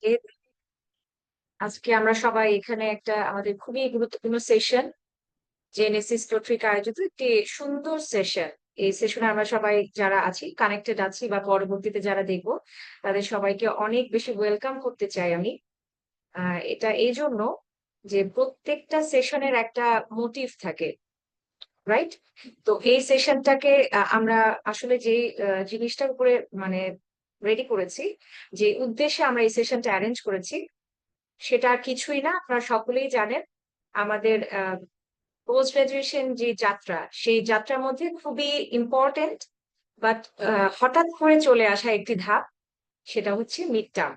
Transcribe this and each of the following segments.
এ আজকে আমরা সবাই এখানে একটা আমাদের খুবই গুরুত্বপূর্ণ সেশন জেনেসিস কর্তৃক আয়োজিত একটি সুন্দর সেশন। এই সেশনে আমরা সবাই যারা আছি কানেক্টেড আছি বা পরবর্তীতে যারা দেখব তাদের সবাইকে অনেক বেশি ওয়েলকাম করতে চাই আমি। এটা এই জন্য যে প্রত্যেকটা সেশনের একটা মোটিভ থাকে, রাইট? তো এই সেশনটাকে আমরা আসলে যে জিনিসটার উপরে মানে রেডি করেছি, যে উদ্দেশ্যে আমরা এই সেশনটা অ্যারেঞ্জ করেছি সেটা আর কিছুই না, আপনারা সকলেই জানেন। আমাদের পোস্ট গ্রাজুয়েশন যে যাত্রা, সেই যাত্রার মধ্যে খুবই ইম্পর্টেন্ট বাট হঠাৎ করে চলে আসা একটি ধাপ, সেটা হচ্ছে মিড টার্ম।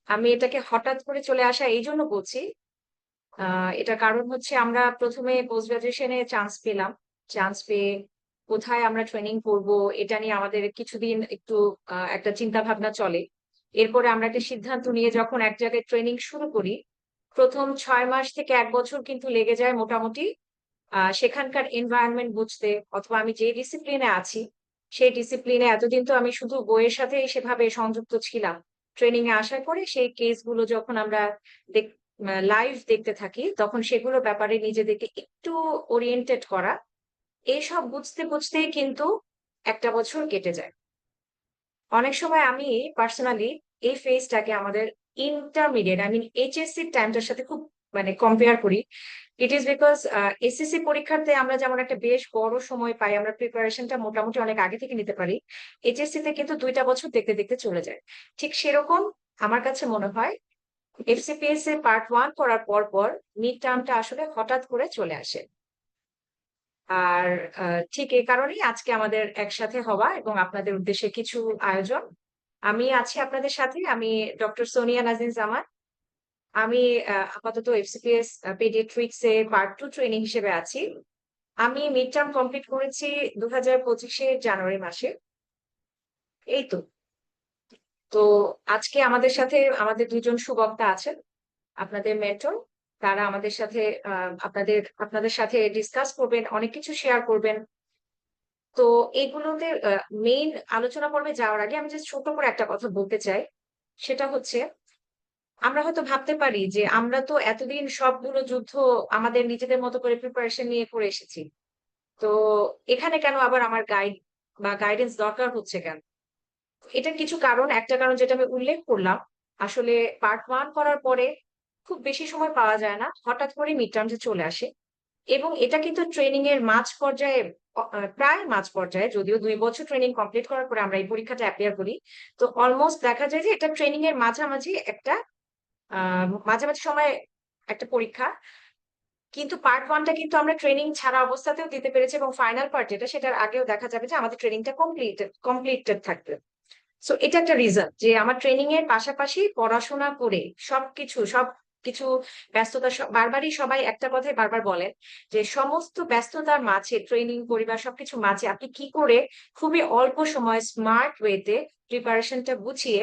আমি এটাকে হঠাৎ করে চলে আসা এই জন্য বলছি, এটা কারণ হচ্ছে আমরা প্রথমে পোস্ট গ্রাজুয়েশনে চান্স পেলাম। চান্স পেয়ে কোথায় আমরা ট্রেনিং করব এটা নিয়ে আমাদের কিছুদিন একটু একটা চিন্তা ভাবনা চলে। এরপরে আমরা একটা সিদ্ধান্ত নিয়ে যখন এক জায়গায় ট্রেনিং শুরু করি, প্রথম 6 মাস থেকে 1 বছর কিন্তু লেগে যায় মোটামুটি সেখানকার এনভায়রনমেন্ট বুঝতে, অথবা আমি যে ডিসিপ্লিনে আছি সেই ডিসিপ্লিনে এতদিন তো আমি শুধু বইয়ের সাথে সেভাবে সংযুক্ত ছিলাম। ট্রেনিং এ আসার পরে সেই কেসগুলো যখন আমরা লাইভ দেখতে থাকি, তখন সেগুলোর ব্যাপারে নিজেদেরকে একটু ওরিয়েন্টেড করা, এইসব বুঝতে বুঝতেই কিন্তু 1টা বছর কেটে যায়। অনেক সময় আমি পার্সোনালি এই ফেজটাকে আমাদের ইন্টারমিডিয়েট, আই মিন এইচএসসি টাইমটার সাথে খুব মানে কম্পেয়ার করি। ইট ইজ বিকজ এসএসসি পরীক্ষাতে আমরা যেমন একটা বেশ বড় সময় পাই, আমরা প্রিপারেশনটা মোটামুটি অনেক আগে থেকে নিতে পারি। এইচএসসি তে কিন্তু 2টা বছর দেখতে দেখতে চলে যায়। ঠিক সেরকম আমার কাছে মনে হয় এফসিপিএস এর পার্ট 1 করার পর পর মিড টার্মটা আসলে হঠাৎ করে চলে আসে। আর ঠিক এই কারণেই আজকে আমাদের একসাথে হওয়া এবং আপনাদের উদ্দেশ্যে কিছু আয়োজন। আমি আছি আপনাদের সাথে, আমি ডক্টর সোনিয়া নাজিন জামান। আমি আপাতত এফসিপিএস পেডিয়াট্রিক্স এ পার্ট 2 ট্রেনিং হিসেবে আছি। আমি মিড টার্ম কমপ্লিট করেছি 2025-এর জানুয়ারি মাসে। এই তো। তো আজকে আমাদের সাথে আমাদের দুজন সুবক্তা আছেন, আপনাদের মেন্টর। তারা আমাদের সাথে আপনাদের আপনাদের সাথে ডিসকাস করবেন, অনেক কিছু শেয়ার করবেন। তো এগুলোতে মেইন আলোচনা পর্বে যাওয়ার আগে আমি জাস্ট ছোট করে একটা কথা বলতে চাই। সেটা হচ্ছে, আমরা হয়তো ভাবতে পারি যে আমরা তো এতদিন সবগুলো যুদ্ধ আমাদের নিজেদের মতো করে প্রিপারেশন নিয়ে করে এসেছি, তো এখানে কেন আবার আমার গাইড বা গাইডেন্স দরকার হচ্ছে কেন? এটার কিছু কারণ, একটা কারণ যেটা আমি উল্লেখ করলাম, আসলে পার্ট 1 করার পরে খুব বেশি সময় পাওয়া যায় না, হঠাৎ করে মিড টার্মস চলে আসে। এবং এটা কিন্তু ট্রেনিং এর মাঝ পর্যায়ে, প্রায় মাঝ পর্যায়ে, যদিও 2 বছর ট্রেনিং কমপ্লিট করার পরে আমরা এই পরীক্ষাটা অ্যাপিয়ার করি। তো অলমোস্ট দেখা যায় যে এটা ট্রেনিং এর মাঝামাঝি একটা মাঝামাঝি সময় একটা পরীক্ষা। কিন্তু পার্ট 1টা কিন্তু আমরা ট্রেনিং ছাড়া অবস্থাতেও দিতে পেরেছি, এবং ফাইনাল পার্ট যেটা, সেটার আগেও দেখা যাবে যে আমাদের ট্রেনিংটা কমপ্লিটেড থাকবে। সো এটা একটা রিজন যে আমার ট্রেনিং এর পাশাপাশি পড়াশোনা করে সবকিছু ব্যস্ততা, বারবারই সবাই একটা কথাই বারবার বলেন যে সমস্ত ব্যস্ততার মাঝে, ট্রেনিং, পরিবার সবকিছু মাঝে আপনি কি করে খুবই অল্প সময় স্মার্ট ওয়েতে প্রিপারেশনটা গুছিয়ে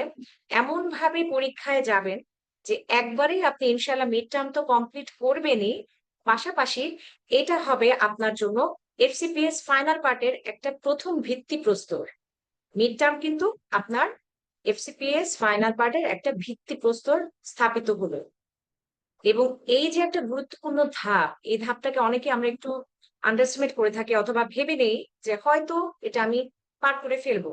এমন ভাবে পরীক্ষায় যাবেন যে একবারেই আপনি ইনশাল্লাহ মিড টার্ম তো কমপ্লিট করবেনই, পাশাপাশি এটা হবে আপনার জন্য এফসিপিএস ফাইনাল পার্টের একটা প্রথম ভিত্তি প্রস্তর। মিড টার্ম কিন্তু আপনার এফসিপিএস ফাইনাল পার্টের একটা ভিত্তি প্রস্তর স্থাপিত হলো। এবং এই যে একটা গুরুত্বপূর্ণ ধাপ, এই ধাপটাকে অনেকে আমরা একটু আন্ডারস্টিমেট করে থাকি, অথবা ভেবে নেই যে হয়তো এটা আমি পার করে ফেলবো।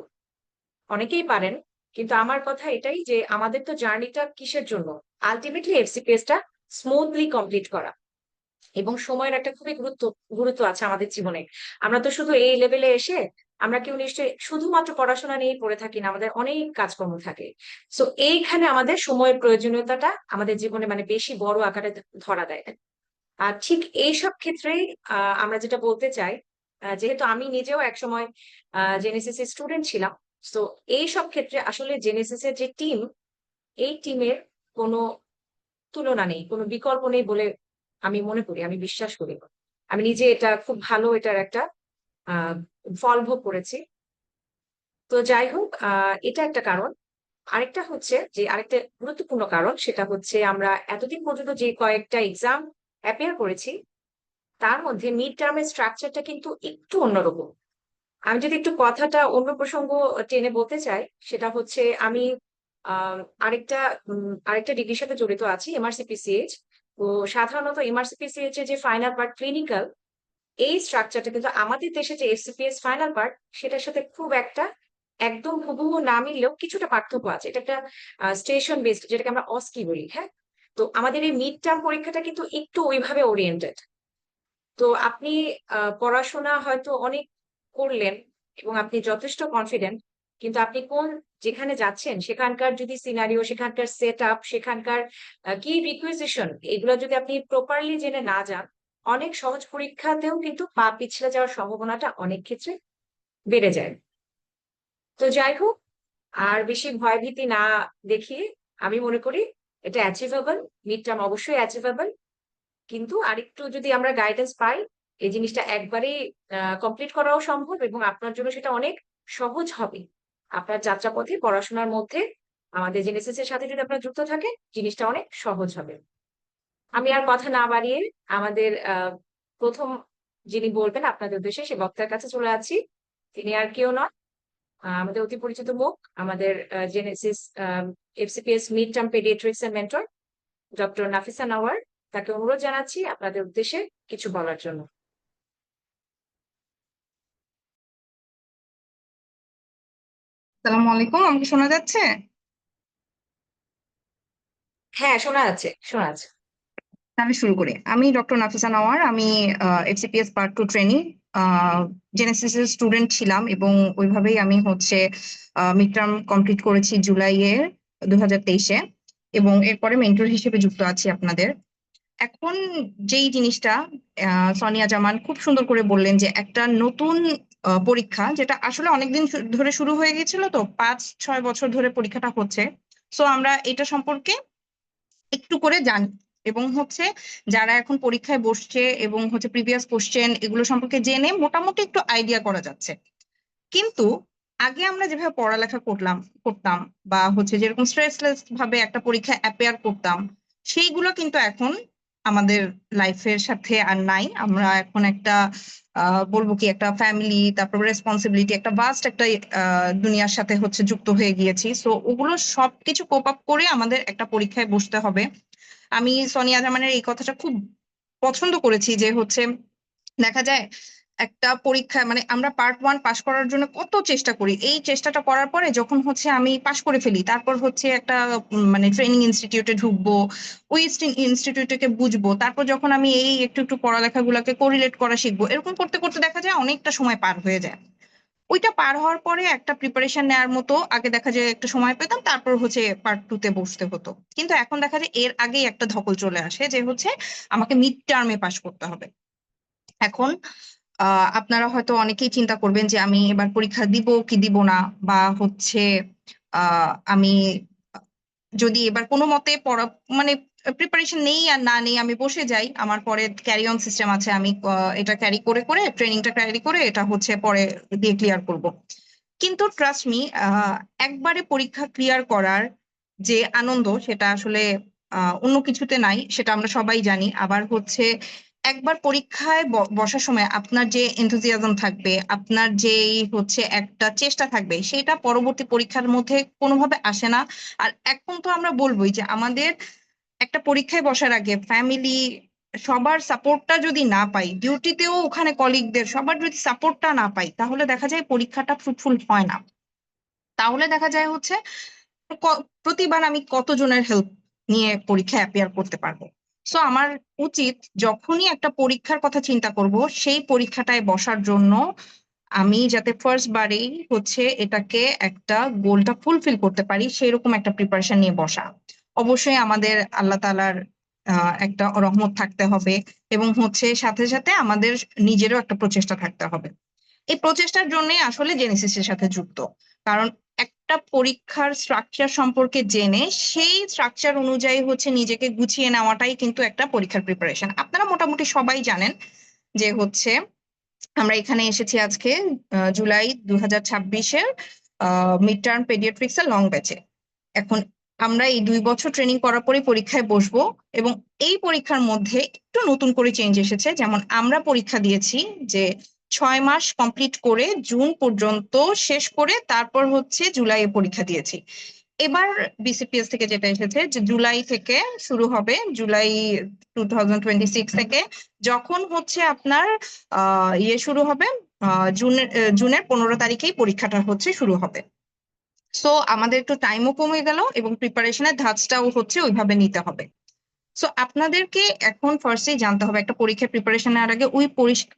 অনেকেই পারেন, কিন্তু আমার কথা এটাই যে আমাদের তো জার্নিটা কিসের জন্য? আলটিমেটলি এফসিপিএস টা স্মুথলি কমপ্লিট করা। এবং সময়ের একটা খুবই গুরুত্ব আছে আমাদের জীবনে। আমরা তো শুধু এই লেভেলে এসে আমরা কেউ নিশ্চয়ই শুধুমাত্র পড়াশোনা নিয়েই পড়ে থাকি না, আমাদের অনেক কাজকর্ম থাকে। সো এইখানে আমাদের সময়ের প্রয়োজনীয়তাটা আমাদের জীবনে মানে বেশি বড় আকারে ধরা দেয়। আর ঠিক এইসব ক্ষেত্রেই আমরা যেটা বলতে চাই, যেহেতু আমি নিজেও একসময় জেনেসিস এর স্টুডেন্ট ছিলাম, তো এইসব ক্ষেত্রে আসলে জেনেসিস এর যে টিম, এই টিমের কোনো তুলনা নেই, কোনো বিকল্প নেই বলে আমি মনে করি, আমি বিশ্বাস করি। আমি নিজে এটা খুব ভালো, এটার একটা আহ ফল ভোগ করেছি। তো যাই হোক, এটা একটা কারণ। আরেকটা হচ্ছে যে আরেকটা গুরুত্বপূর্ণ কারণ, সেটা হচ্ছে আমরা এতদিন পর্যন্ত যে কয়েকটা এক্সাম অ্যাপিয়ার করেছি, তার মধ্যে মিড টার্মের স্ট্রাকচারটা কিন্তু একটু অন্যরকম। আমি যদি একটু কথাটা অন্য প্রসঙ্গ টেনে বলতে চাই, সেটা হচ্ছে আমি আহ, আরেকটা আরেকটা ডিগ্রির সাথে জড়িত আছি, এমআরসিপিসিএইচ। তো সাধারণত এমআরসিপিসিএইচ এর যে ফাইনাল পার্ট ক্লিনিক্যাল, এই স্ট্রাকচারটা কিন্তু আমাদের দেশে যে এফসিপিএস ফাইনাল পার্ট, সেটার সাথে খুব একটা একদম হুবহু না মিললেও কিছুটা পার্থক্য আছে। এটা একটা স্টেশন বেসড, যেটাকে আমরা অস্কি বলি, হ্যাঁ। তো আমাদের এই মিড টার্ম পরীক্ষাটা কিন্তু একটু ওইভাবে ওরিয়েন্টেড। তো আপনি পড়াশোনা হয়তো অনেক করলেন এবং আপনি যথেষ্ট কনফিডেন্ট, কিন্তু আপনি যেখানে যাচ্ছেন সেখানকার যদি সিনারিও, সেখানকার সেট আপ, সেখানকার কি রিকুইজিশন, এগুলো যদি আপনি প্রপারলি জেনে না যান, অনেক সহজ পরীক্ষাতেও কিন্তু পা পিছলে যাওয়ার সম্ভাবনাটা অনেক ক্ষেত্রে বেড়ে যায়। তো যাই হোক, আর বেশি ভয়ভীতি না দেখিয়ে আমি মনে করি এটা অ্যাচিভেবল। মিড টার্ম অবশ্যই অ্যাচিভেবল, কিন্তু আরেকটু যদি আমরা গাইডেন্স পাই, এই জিনিসটা একবারেই কমপ্লিট করাও সম্ভব এবং আপনার জন্য সেটা অনেক সহজ হবে। আপনার যাত্রাপথে পড়াশোনার মধ্যে আমাদের জেনেসিস এর সাথে যদি আপনার যুক্ত থাকে, জিনিসটা অনেক সহজ হবে। আমি আর কথা না বাড়িয়ে আমাদের প্রথম যিনি বলবেন আপনাদের উদ্দেশ্যে, সে বক্তার কাছে চলে যাচ্ছি। তিনি আর কেউ নয়, আমাদের অতি পরিচিত মুখ, আমাদের Genesis FCPS mid term paediatrics এর মেন্টর ডক্টর নাফিসা নাওয়ার। তাকে অনুরোধ জানাচ্ছি আপনাদের উদ্দেশ্যে কিছু বলার জন্য। সালামু আলাইকুম, আমাকে শোনা যাচ্ছে? হ্যাঁ, শোনা যাচ্ছে, শোনা যাচ্ছে। আমি শুরু করি। আমি ডক্টর নাফিসা নওয়ার। আমি FCPS part two trainee Genesis এর স্টুডেন্ট ছিলাম, এবং ওইভাবেই আমি হচ্ছে মিড টার্ম কমপ্লিট করেছি জুলাইয়ের 2023-এ, এবং এরপরে মেন্টর হিসেবে যুক্ত আছি আপনাদের। এখন যেই জিনিসটা সোনিয়া জামান খুব সুন্দর করে বললেন, যে একটা নতুন পরীক্ষা, যেটা আসলে অনেকদিন ধরে শুরু হয়ে গেছিল, তো 5-6 বছর ধরে পরীক্ষাটা হচ্ছে। সো আমরা এটা সম্পর্কে একটু করে জানি, এবং হচ্ছে যারা এখন পরীক্ষায় বসছে এবং হচ্ছে প্রিভিয়াস কোশ্চেন এগুলো সম্পর্কে জেনে মোটামুটি একটু আইডিয়া করা যাচ্ছে। কিন্তু আগে আমরা যেভাবে পড়ালেখা করতাম, বা হচ্ছে যেরকম স্ট্রেসলেস ভাবে একটা পরীক্ষা অ্যাপেয়ার করতাম, সেইগুলো কিন্তু এখন আমাদের লাইফের সাথে আর নাই। আমরা এখন একটা বলবো কি, একটা ফ্যামিলি, তারপর রেসপন্সিবিলিটি, একটা ভাস্ট একটা দুনিয়ার সাথে হচ্ছে যুক্ত হয়ে গিয়েছি। সো ওগুলো সবকিছু কোপ আপ করে আমাদের একটা পরীক্ষায় বসতে হবে। আমি সোনিয়া জামানের এই কথাটা খুব পছন্দ করেছি, যে হচ্ছে দেখা যায় একটা পরীক্ষা, মানে আমরা পার্ট 1 পাশ করার জন্য কত চেষ্টা করি, এই চেষ্টাটা করার পরে যখন হচ্ছে আমি পাশ করে ফেলি, তারপর হচ্ছে একটা মানে ট্রেনিং ইনস্টিটিউটে ঢুকবো, ওই ইনস্টিটিউটকে বুঝবো, তারপর যখন আমি এই একটু একটু পড়ালেখাগুলোকে কোরিলেট করা শিখবো, এরকম করতে করতে দেখা যায় অনেকটা সময় পার হয়ে যায়। ওইটা পার হওয়ার পরে একটা প্রিপারেশন নেওয়ার মতো আগে দেখা যায় একটা সময় পেতাম, তারপর হচ্ছে পার্ট 2-তে বসতে হতো। কিন্তু এখন দেখা যায় এর আগেই একটা ধকল চলে আসে, যে হচ্ছে আমাকে মিড টার্মে পাশ করতে হবে। এখন আপনারা হয়তো অনেকেই চিন্তা করবেন যে আমি এবার পরীক্ষা দিব কি দিব না, বা হচ্ছে আমি যদি এবার কোনো মতে পড়া, মানে প্রিপারেশন নেই আর না নেই, আমি বসে যাই, আমার পরে ক্যারি অন সিস্টেম আছে, আমি এটা ক্যারি করে করে ট্রেনিংটা ক্যারি করে এটা হচ্ছে পরে দিয়ে ক্লিয়ার করব। কিন্তু ট্রাস্ট মি, একবারে পরীক্ষা ক্লিয়ার করার যে আনন্দ, সেটা আসলে অন্য কিছুতে নাই, সেটা আমরা সবাই জানি। আবার হচ্ছে একবার পরীক্ষায় বসার সময় আপনার যে এনথুজিয়াজম থাকবে, আপনার যে হচ্ছে একটা চেষ্টা থাকবে, সেটা পরবর্তী পরীক্ষার মধ্যে কোনোভাবে আসে না। আর এখন তো আমরা বলবোই যে আমাদের একটা পরীক্ষায় বসার আগে ফ্যামিলি সবার সাপোর্টটা যদি না পাই, ডিউটিতেও ওখানে কলিগদের সবার যদি সাপোর্টটা না পাই, তাহলে দেখা যায় পরীক্ষাটা ফ্রুটফুল হয় না। তাহলে দেখা যায় হচ্ছে প্রতিবার আমি কতজনের হেল্প নিয়ে পরীক্ষায় অ্যাপিয়ার করতে পারবো। সো আমার উচিত, যখনই একটা পরীক্ষার কথা চিন্তা করব, সেই পরীক্ষাটায় বসার জন্য আমি যাতে ফার্স্ট বারেই হচ্ছে এটাকে একটা গোলটা ফুলফিল করতে পারি, সেরকম একটা প্রিপারেশন নিয়ে বসা। অবশ্যই আমাদের আল্লাহ তাআলার একটা রহমত থাকতে হবে, এবং হচ্ছে সাথে সাথে আমাদের নিজেরও একটা প্রচেষ্টা থাকতে হবে। এই প্রচেষ্টার জন্যই আসলে জেনেসিসের সাথে যুক্ত। কারণ একটা পরীক্ষার স্ট্রাকচার সম্পর্কে জেনে সেই স্ট্রাকচার অনুযায়ী হচ্ছে নিজেকে গুছিয়ে নেওয়াটাই কিন্তু একটা পরীক্ষার প্রিপারেশন। আপনারা মোটামুটি সবাই জানেন যে হচ্ছে আমরা এখানে এসেছি আজকে জুলাই 2026-এর মিড টার্ম পেডিয়াট্রিক্স এর লং ব্যাচে। এখন আমরা এই 2 বছর ট্রেনিং করার পরে পরীক্ষায় বসবো, এবং এই পরীক্ষার মধ্যে একটু নতুন করে চেঞ্জ এসেছে। যেমন আমরা পরীক্ষা দিয়েছি যে 6 মাস কমপ্লিট করে জুন পর্যন্ত শেষ করে তারপর হচ্ছে জুলাইয়ে পরীক্ষা দিয়েছি। এবার বিসিপিএস থেকে যেটা এসেছে যে জুলাই থেকে শুরু হবে, জুলাই 2026 থেকে, যখন হচ্ছে আপনার ইয়ে শুরু হবে, জুনের 15 তারিখেই পরীক্ষাটা হচ্ছে শুরু হবে। সো আমাদের একটু টাইমও কমে গেল এবং প্রিপারেশনের ধাঁচটাও হচ্ছে ওইভাবে নিতে হবে। সো আপনাদেরকে এখন ফার্স্টে জানতে হবে, একটা পরীক্ষার প্রিপারেশন নেওয়ার আগে ওই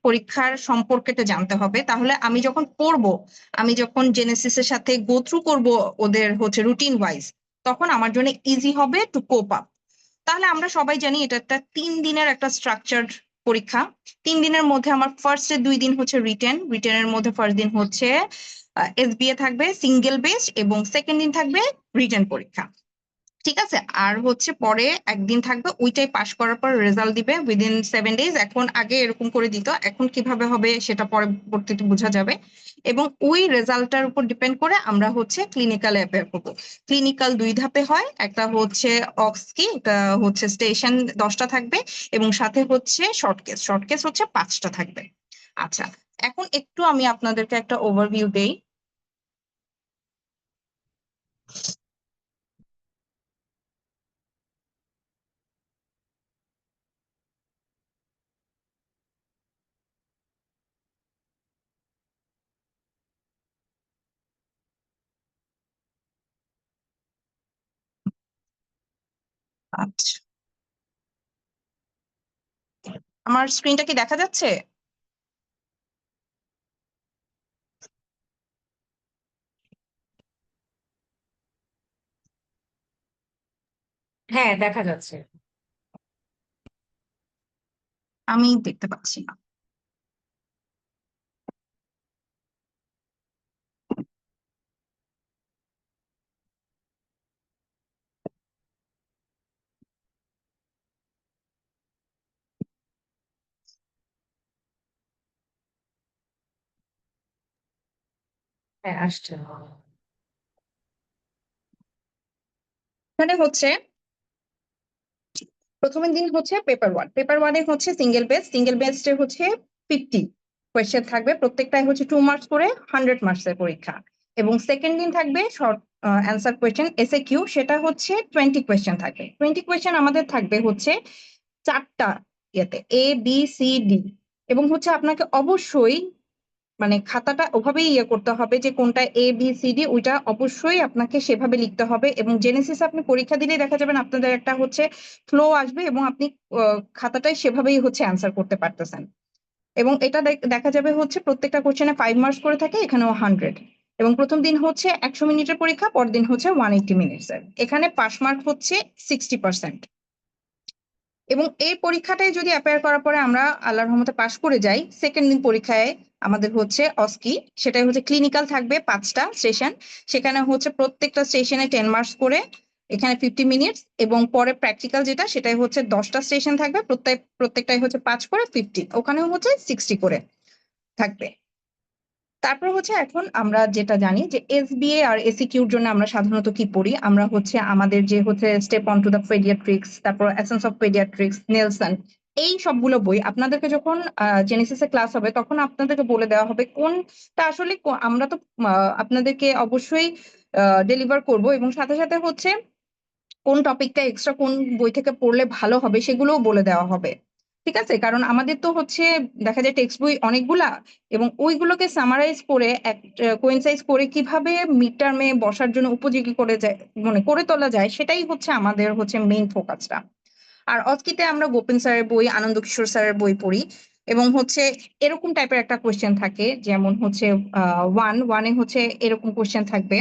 পরীক্ষার সম্পর্কেটা জানতে হবে। তাহলে আমি যখন পড়বো, আমি যখন জেনেসিস এর সাথে গো থ্রু করবো ওদের হচ্ছে রুটিন ওয়াইজ, তখন আমার জন্য ইজি হবে টু কোপ আপ। তাহলে আমরা সবাই জানি এটা একটা 3 দিনের একটা স্ট্রাকচার্ড পরীক্ষা। 3 দিনের মধ্যে আমার ফার্স্টে 2 দিন হচ্ছে রিটেনের মধ্যে ফার্স্ট দিন হচ্ছে এসবিএ থাকবে সিঙ্গেল বেসড, এবং সেকেন্ড দিন থাকবে রিটেন পরীক্ষা। ঠিক আছে, আর হচ্ছে পরে একদিন থাকবে, ওইটাই পাশ করার পর রেজাল্ট দিবে উইদিন 7 ডেজ। এখন আগে এরকম করে দিত, এখন কিভাবে হবে সেটা পরবর্তীতে বোঝা যাবে। এবং ওই রেজাল্টটার উপর ডিপেন্ড করে আমরা হচ্ছে ক্লিনিক্যালে অ্যাপিয়ার করবো। ক্লিনিক্যাল 2 ধাপে হয়, একটা হচ্ছে অক্সকি, এটা হচ্ছে স্টেশন 10টা থাকবে, এবং সাথে হচ্ছে শর্ট কেস হচ্ছে 5টা থাকবে। আচ্ছা, এখন একটু আমি আপনাদেরকে একটা ওভারভিউ দেই। আচ্ছা, আমার স্ক্রিনটা কি দেখা যাচ্ছে? হ্যাঁ, দেখা যাচ্ছে। আমি দেখতে পাচ্ছি না। হ্যাঁ, আসছে। এখানে হচ্ছে প্রথমের দিন হচ্ছে পেপার ওয়ানে হচ্ছে সিঙ্গেল বেসড হচ্ছে 50 কোয়েশ্চেন থাকবে, প্রত্যেকটাই হচ্ছে 2 মার্কস করে, 100 মার্কসের পরীক্ষা। এবং সেকেন্ড দিন থাকবে শর্ট অ্যান্সার কোয়েশ্চেন এসএকিউ, সেটা হচ্ছে 20 কোয়েশ্চেন থাকবে। 20 কোয়েশ্চেন আমাদের থাকবে হচ্ছে 4টা ইয়েতে, ABCD। এবং হচ্ছে আপনাকে অবশ্যই মানে খাতাটা ওভাবেই ইয়ে করতে হবে যে কোনটা ABCD, ওইটা অবশ্যই আপনাকে সেভাবে লিখতে হবে। এবং জেনেসিস আপনি পরীক্ষা দিলেই দেখা যাবেন আপনাদের একটা হচ্ছে ফ্লো আসবে, এবং আপনি খাতাটাই সেভাবেই হচ্ছে অ্যান্সার করতে পারতেছেন। এবং এটা দেখা যাবে হচ্ছে প্রত্যেকটা কোশ্চেনে 5 মার্কস করে থাকে, এখানেও 100। এবং প্রথম দিন হচ্ছে 100 মিনিটের পরীক্ষা, পরের দিন হচ্ছে 180 মিনিটসের। এখানে পাস মার্ক হচ্ছে 60%। এবং এই পরীক্ষাটায় যদি অ্যাপিয়ার করার পরে আমরা আল্লাহর রহমতে পাশ করে যাই, সেকেন্ড দিন পরীক্ষায় আমাদের হচ্ছে অস্কি, সেটাই হচ্ছে ক্লিনিক্যাল থাকবে 5টা সেশন। সেখানে হচ্ছে প্রত্যেকটা সেশনে 10 মার্কস করে, এখানে 50 মিনিটস। এবং পরে প্র্যাকটিক্যাল যেটা, সেটাই হচ্ছে 10টা সেশন থাকবে, প্রত্যেকটাই হচ্ছে 5 করে 50, ওখানেও হচ্ছে 60 করে থাকবে। তারপর হচ্ছে এখন আমরা যেটা জানি যে এসবিএ আর এসিকিউর জন্য আমরা সাধারণত কি পড়ি, আমরা হচ্ছে আমাদের যে হচ্ছে step on to the paediatrics, তারপর এসেন্স অফ পেডিয়াট্রিক্স, নেলসন, এই সবগুলো বই আপনাদেরকে যখন জেনেসিসে ক্লাস হবে তখন আপনাদেরকে বলে দেওয়া হবে কোনটা আসলে আমরা তো আপনাদেরকে অবশ্যই ডেলিভার করব, এবং সাথে সাথে হচ্ছে কোন টপিকটা এক্সট্রা কোন বই থেকে পড়লে ভালো হবে সেগুলোও বলে দেওয়া হবে। ঠিক আছে, কারণ আমাদের তো হচ্ছে দেখা যায় টেক্সট বই অনেকগুলা, এবং ওইগুলোকে সামারাইজ করে কোয়েনসাইজ করে কিভাবে মিড টার্মে বসার জন্য উপযোগী করে যায় মানে করে তোলা যায়, সেটাই হচ্ছে আমাদের হচ্ছে মেইন ফোকাসটা। আর অস্কিতে আমরা গোপেন স্যারের বই, আনন্দ কিশোর স্যারের বই পড়ি। এবং হচ্ছে এরকম টাইপের একটা কোয়েশ্চেন থাকে, যেমন হচ্ছে ওয়ানে হচ্ছে এরকম কোয়েশ্চেন থাকবে।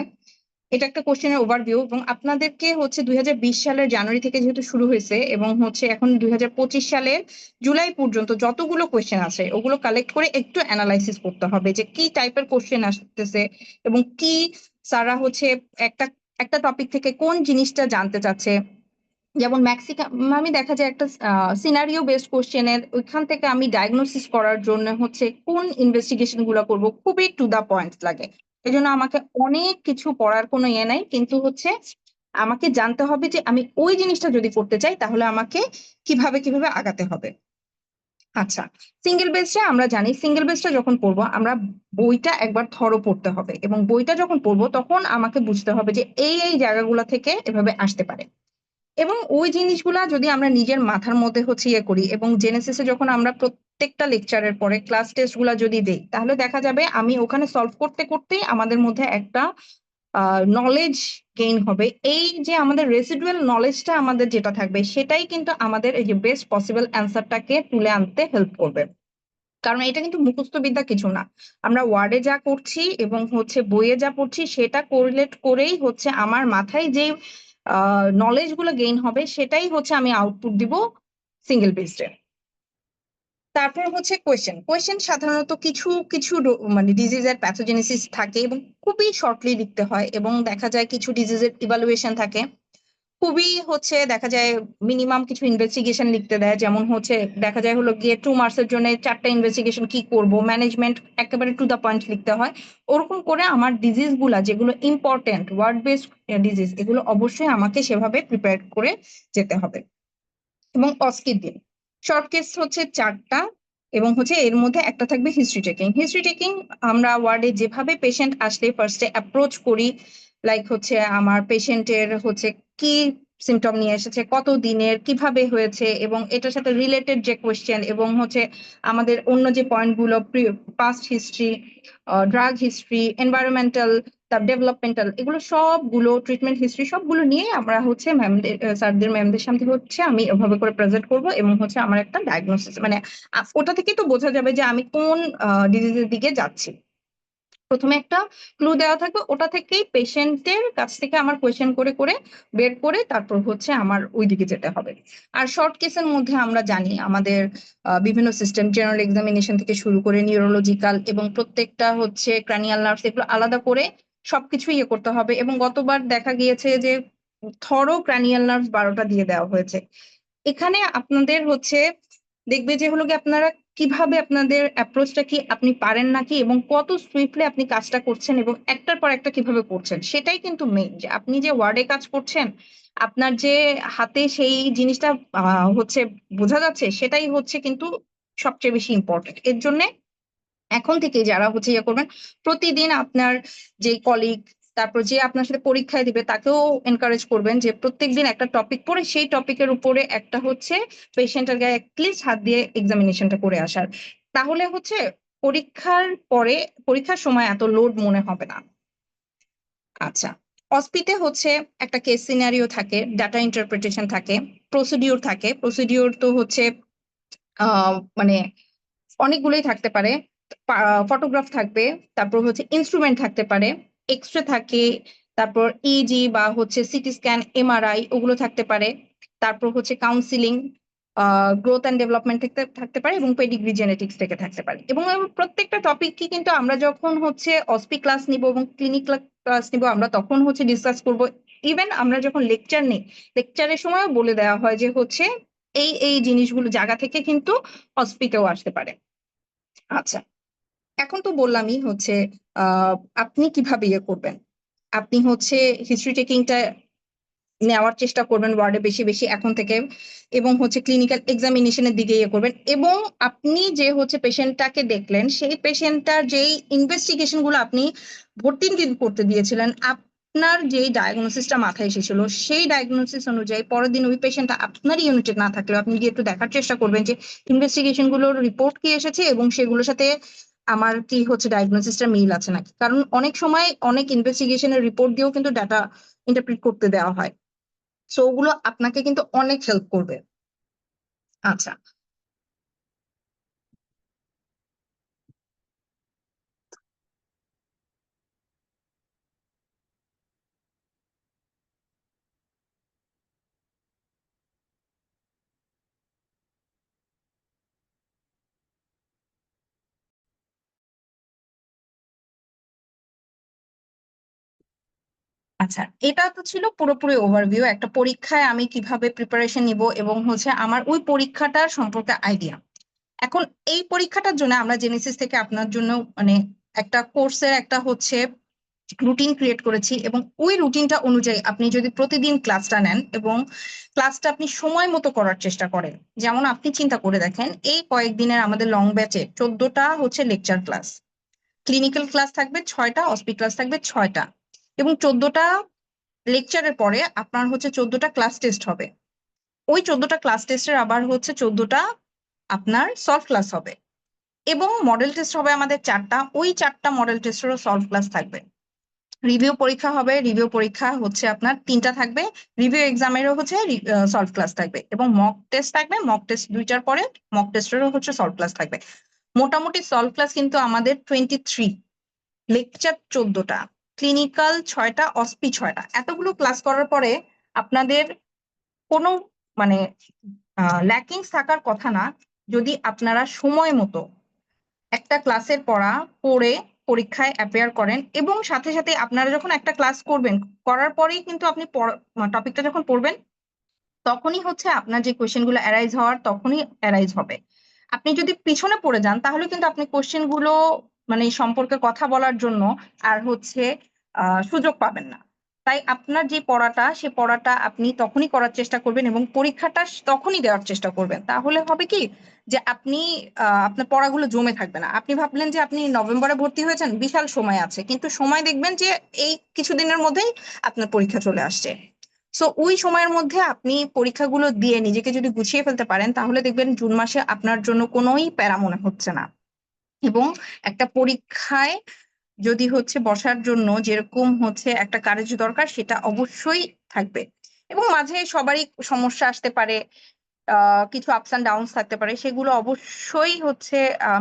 এটা একটা কোশ্চেনের ওভারভিউ, এবং আপনাদেরকে হচ্ছে 2020 সালের জানুয়ারি থেকে যেহেতু শুরু হয়েছে, এবং হচ্ছে এখন 2025 সালের জুলাই পর্যন্ত যতগুলো কোশ্চেন আছে ওগুলো কালেক্ট করে একটু অ্যানালাইসিস করতে হবে যে কি টাইপের কোশ্চেন আসতেছে, এবং কি সারা হচ্ছে একটা একটা টপিক থেকে কোন জিনিসটা জানতে চাচ্ছে। যেমন ম্যাক্সিকাম আমি দেখা যায় একটা সিনারিও বেসড কোশ্চেনের ওইখান থেকে আমি ডায়াগনোসিস করার জন্য হচ্ছে কোন ইনভেস্টিগেশন গুলো করব, খুবই টু দা পয়েন্ট লাগে। এই জন্য আমাকে অনেক কিছু পড়ার কোনো ইয়ে নাই, কিন্তু হচ্ছে আমাকে জানতে হবে যে আমি ওই জিনিসটা যদি করতে চাই তাহলে আমাকে কিভাবে কিভাবে আগাতে হবে। আচ্ছা, সিঙ্গেল বেসটা আমরা জানি, সিঙ্গেল বেসটা যখন পড়বো আমরা বইটা একবার থরো পড়তে হবে, এবং বইটা যখন পড়বো তখন আমাকে বুঝতে হবে যে এই জায়গাগুলো থেকে এভাবে আসতে পারে। এবং ওই জিনিসগুলা যদি আমরা নিজের মাথার মধ্যে হচ্ছে ইয়ে করি, এবং জেনেসিসে যখন আমরা প্রত্যেকটা লেকচারের পরে ক্লাস টেস্ট গুলা যদি দেই, তাহলে দেখা যাবে আমি ওখানে সলভ করতে করতেই আমাদের মধ্যে একটা নলেজ গেইন হবে। এই যে আমাদের রেসিডুয়াল নলেজটা আমাদের যেটা থাকবে, সেটাই কিন্তু আমাদের এই যে বেস্ট পসিবল অ্যান্সারটাকে তুলে আনতে হেল্প করবে। কারণ এটা কিন্তু মুখস্থ বিদ্যা কিছু না, আমরা ওয়ার্ডে যা করছি এবং হচ্ছে বইয়ে যা পড়ছি সেটা কোরিলেট করেই হচ্ছে আমার মাথায় যে নলেজ গুলো গেইন হবে, সেটাই হচ্ছে আমি আউটপুট দিব সিঙ্গেল বেসডে। তারপর হচ্ছে কোয়েশ্চেন। কোয়েশ্চেন সাধারণত কিছু কিছু মানে ডিজিজের প্যাথোজেনেসিস থাকে এবং খুবই শর্টলি লিখতে হয়, এবং দেখা যায় কিছু ডিজিজের ইভালুয়েশন থাকে, খুবই হচ্ছে দেখা যায় মিনিমাম কিছু ইনভেস্টিগেশন লিখতে দেয়, যেমন হচ্ছে দেখা যায় হলো গিয়ে 2 মার্কস এর জন্য 4টা ইনভেস্টিগেশন কি করব, ম্যানেজমেন্ট একেবারে টু দা পয়েন্ট লিখতে হয়। ওরকম করে আমার ডিজিজ গুলা যেগুলো ইম্পর্টেন্ট ওয়ার্ড বেসড ডিজিজ, এগুলো অবশ্যই আমাকে সেভাবে প্রিপেয়ার করে যেতে হবে। এবং অস্কির দিন শর্ট কেস হচ্ছে 4টা, এবং হচ্ছে এর মধ্যে একটা থাকবে হিস্ট্রি টেকিং। হিস্ট্রি টেকিং আমরা ওয়ার্ডে যেভাবে পেশেন্ট আসলে ফার্স্টে অ্যাপ্রোচ করি, লাইক হচ্ছে আমার পেশেন্টের হচ্ছে কি সিমটম নিয়ে এসেছে, কত দিনের, কিভাবে হয়েছে, এবং এটার সাথে রিলেটেড যে কোয়েশ্চেন, এবং হচ্ছে আমাদের অন্য যে পয়েন্টগুলো, past history, drug history, environmental, তার ডেভেলপমেন্টাল, এগুলো সবগুলো ট্রিটমেন্ট হিস্ট্রি সবগুলো নিয়ে আমরা হচ্ছে ম্যামদের স্যারদের ম্যামদের সামনে হচ্ছে আমি ওভাবে করে প্রেজেন্ট করব, এবং হচ্ছে আমার একটা ডায়াগনোসিস মানে ওটা থেকে তো বোঝা যাবে যে আমি কোন ডিজিজের দিকে যাচ্ছি। প্রথমে একটা ক্লু দেওয়া থাকবে, ওটা থেকেই পেশেন্টের কাছ থেকে আমার কোয়েশ্চেন করে করে বের করে তারপর হচ্ছে আমার ওই দিকে যেতে হবে। আর শর্ট কেসের মধ্যে আমরা জানি আমাদের বিভিন্ন সিস্টেম, জেনারেল এক্সামিনেশন থেকে শুরু করে নিউরোলজিক্যাল এবং প্রত্যেকটা হচ্ছে ক্রানিয়াল নার্ভস, এগুলো আলাদা করে সবকিছু ইয়ে করতে হবে। এবং গতবার দেখা গিয়েছে যে থরো ক্রানিয়াল নার্ভস 12টা দিয়ে দেওয়া হয়েছে। এখানে আপনাদের হচ্ছে দেখবে যে হলো কি আপনারা কিভাবে আপনাদের অ্যাপ্রোচটা কি আপনি পারেন নাকি, এবং কত সুইফটলি আপনি কাজটা করছেন এবং একটার পর একটা কিভাবে করছেন, সেটাই কিন্তু মেইন। যে আপনি যে ওয়ার্ডে কাজ করছেন, আপনার যে হাতে সেই জিনিসটা হচ্ছে বোঝা যাচ্ছে, সেটাই হচ্ছে কিন্তু সবচেয়ে বেশি ইম্পর্টেন্ট। এর জন্য এখন থেকে যারা হচ্ছে ইয়ে করবেন, প্রতিদিন আপনার যে কলিগ, তারপর যে আপনার সাথে পরীক্ষায় দিবে, তাকেও এনকারেজ করবেন যে প্রত্যেকদিন একটা টপিক পড়ে সেই টপিকের উপরে একটা হচ্ছে পেশেন্টের গায়ে অ্যাটলিস্ট হাত দিয়ে এক্সামিনেশনটা করে আসার। তাহলে হচ্ছে পরীক্ষার পরে, পরীক্ষার সময় এত লোড মনে হবে না। আচ্ছা, অসপিতে হচ্ছে একটা কেস সিনারিও থাকে, ডাটা ইন্টারপ্রিটেশন থাকে, প্রসিডিউর থাকে। প্রসিডিউর তো হচ্ছে মানে অনেকগুলোই থাকতে পারে। ফটোগ্রাফ থাকবে, তারপর হচ্ছে ইনস্ট্রুমেন্ট থাকতে পারে, এক্স রে থাকে, তারপর ইজি বা হচ্ছে সিটি স্ক্যান, এমআরআই, ওগুলো থাকতে পারে। তারপর হচ্ছে কাউন্সিলিং, গ্রোথ অ্যান্ড ডেভেলপমেন্ট থেকে থাকতে পারে, এবং পেডিগ্রি জেনেটিক্স থেকে থাকতে পারে। এবং প্রত্যেকটা টপিকই কিন্তু আমরা যখন হচ্ছে অসপি ক্লাস নিব এবং ক্লিনিক ক্লাস নিব, আমরা তখন হচ্ছে ডিসকাস করব। ইভেন আমরা যখন লেকচার নিই, লেকচারের সময়ও বলে দেওয়া হয় যে হচ্ছে এই জিনিসগুলো জায়গা থেকে কিন্তু অসপিতেও আসতে পারে। আচ্ছা, এখন তো বললামই হচ্ছে আহ আপনি কিভাবে ইয়ে করবেন। আপনি হচ্ছে হিস্ট্রি টেকিংটা নেওয়ার চেষ্টা করবেন ওয়ার্ডে বেশি বেশি এখন থেকে, এবং হচ্ছে ক্লিনিক্যাল এক্সামিনেশনের দিকে ইয়ে করবেন। এবং আপনি যে হচ্ছে পেশেন্টটাকে দেখলেন, সেই পেশেন্টটার যেই ইনভেস্টিগেশন গুলো আপনি ভর্তি করতে দিয়েছিলেন, আপনার যেই ডায়াগনোসিসটা মাথায় এসেছিল, সেই ডায়াগনোসিস অনুযায়ী পরের দিন ওই পেশেন্টটা আপনার ইউনিটে না থাকলেও আপনি গিয়ে একটু দেখার চেষ্টা করবেন যে ইনভেস্টিগেশন গুলোর রিপোর্ট কি এসেছে এবং সেগুলোর সাথে আমার কি হচ্ছে ডায়াগনোসিসটা মিল আছে নাকি। কারণ অনেক সময় অনেক ইনভেস্টিগেশনের রিপোর্ট দিয়েও কিন্তু ডাটা ইন্টারপ্রিট করতে দেওয়া হয়। সো ওগুলো আপনাকে কিন্তু অনেক হেল্প করবে। আচ্ছা, আচ্ছা, এটা তো ছিল পুরোপুরি ওভারভিউ একটা পরীক্ষায় আমি কিভাবে প্রিপারেশন নিব এবং হচ্ছে আমার ওই পরীক্ষাটার সম্পর্কে আইডিয়া। এখন এই পরীক্ষাটার জন্য আমরা জেনেসিস থেকে আপনার জন্য মানে একটা কোর্সের একটা হচ্ছে রুটিন ক্রিয়েট করেছি, এবং ওই রুটিনটা অনুযায়ী আপনি যদি প্রতিদিন ক্লাসটা নেন এবং ক্লাসটা আপনি সময় মতো করার চেষ্টা করেন। যেমন আপনি চিন্তা করে দেখেন, এই কয়েকদিনের আমাদের লং ব্যাচে 14টা হচ্ছে লেকচার ক্লাস, ক্লিনিক্যাল ক্লাস থাকবে 6টা, অসপি ক্লাস থাকবে 6টা, এবং 14টা লেকচারের পরে আপনার হচ্ছে 14টা ক্লাস টেস্ট হবে। ওই 14টা ক্লাস টেস্টের আবার হচ্ছে 14টা আপনার সলভ ক্লাস হবে, এবং মডেল টেস্ট হবে আমাদের 4টা, ওই 4টা মডেল টেস্টেরও সলভ ক্লাস থাকবে। রিভিউ পরীক্ষা হবে, রিভিউ পরীক্ষা হচ্ছে আপনার 3টা থাকবে, রিভিউ এক্সামেরও হচ্ছে সলভ ক্লাস থাকবে, এবং মক টেস্ট থাকবে, মক টেস্ট 2টার পরে মক টেস্টেরও হচ্ছে সলভ ক্লাস থাকবে। মোটামুটি সলভ ক্লাস কিন্তু আমাদের 23, লেকচার 14টা, ক্লিনিক্যাল 6টা, অসপি 6টা। এতগুলো ক্লাস করার পরে আপনাদের কোনো মানে ল্যাকিংস থাকার কথা না, যদি আপনারা সময় মতো একটা ক্লাসের পড়া পড়ে পরীক্ষায় অ্যাপিয়ার করেন, এবং সাথে সাথে আপনারা যখন একটা ক্লাস করবেন, করার পরেই কিন্তু আপনি টপিকটা যখন পড়বেন, তখনই হচ্ছে আপনার যে কোয়েশ্চেনগুলো অ্যারাইজ হওয়ার তখনই অ্যারাইজ হবে। আপনি যদি পিছনে পড়ে যান তাহলে কিন্তু আপনি কোয়েশ্চেন গুলো মানে সম্পর্কে কথা বলার জন্য আর হচ্ছে সুযোগ পাবেন না। তাই আপনার যে পড়াটা, সে পড়াটা আপনি তখনই করার চেষ্টা করবেন এবং পরীক্ষাটা তখনই দেওয়ার চেষ্টা করবেন। তাহলে হবে কি, যে আপনি আপনার পড়াগুলো জমে থাকবে না। আপনি ভাবলেন যে আপনি নভেম্বরে ভর্তি হয়েছেন, বিশাল সময় আছে, কিন্তু সময় দেখবেন যে এই কিছুদিনের মধ্যেই আপনার পরীক্ষা চলে আসছে। সো ওই সময়ের মধ্যে আপনি পরীক্ষাগুলো দিয়ে নিজেকে যদি গুছিয়ে ফেলতে পারেন, তাহলে দেখবেন জুন মাসে আপনার জন্য কোনোই প্যারা মনে হচ্ছে না। এবং একটা পরীক্ষায় যদি হচ্ছে বসার জন্য যেরকম হচ্ছে একটা কারেজ দরকার, সেটা অবশ্যই থাকবে। এবং মাঝে সবারই সমস্যা আসতে পারে, কিছু আপস অ্যান্ড ডাউনস থাকতে পারে, সেগুলো অবশ্যই হচ্ছে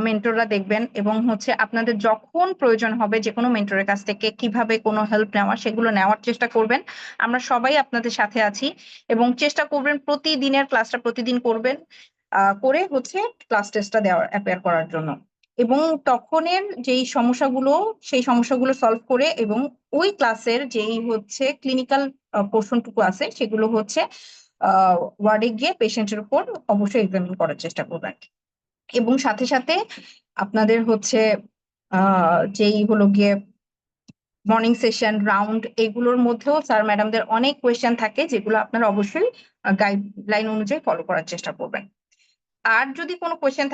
মেন্টররা দেখবেন, এবং হচ্ছে আপনাদের যখন প্রয়োজন হবে যে কোনো মেন্টরের কাছ থেকে কিভাবে কোনো হেল্প নেওয়া, সেগুলো নেওয়ার চেষ্টা করবেন। আমরা সবাই আপনাদের সাথে আছি, এবং চেষ্টা করবেন প্রতিদিনের ক্লাসটা প্রতিদিন করবেন, করে হচ্ছে ক্লাস টেস্টটা দেওয়ার অ্যাপিয়ার করার জন্য। এবং তখনের যেই সমস্যাগুলো, সেই সমস্যাগুলো সলভ করে, এবং ওই ক্লাসের যেই হচ্ছে ক্লিনিক্যাল পোর্শনটুকু আছে, সেগুলো হচ্ছে ওয়ার্ডে গিয়ে পেশেন্টের উপর অবশ্যই এক্সামিন করার চেষ্টা করবেন। এবং সাথে সাথে আপনাদের হচ্ছে যেই হলো গিয়ে মর্নিং সেশন রাউন্ড, এগুলোর মধ্যেও স্যার ম্যাডামদের অনেক কোয়েশ্চেন থাকে, যেগুলো আপনারা অবশ্যই গাইডলাইন অনুযায়ী ফলো করার চেষ্টা করবেন। আর যদি কোনো কোয়েশ্চেন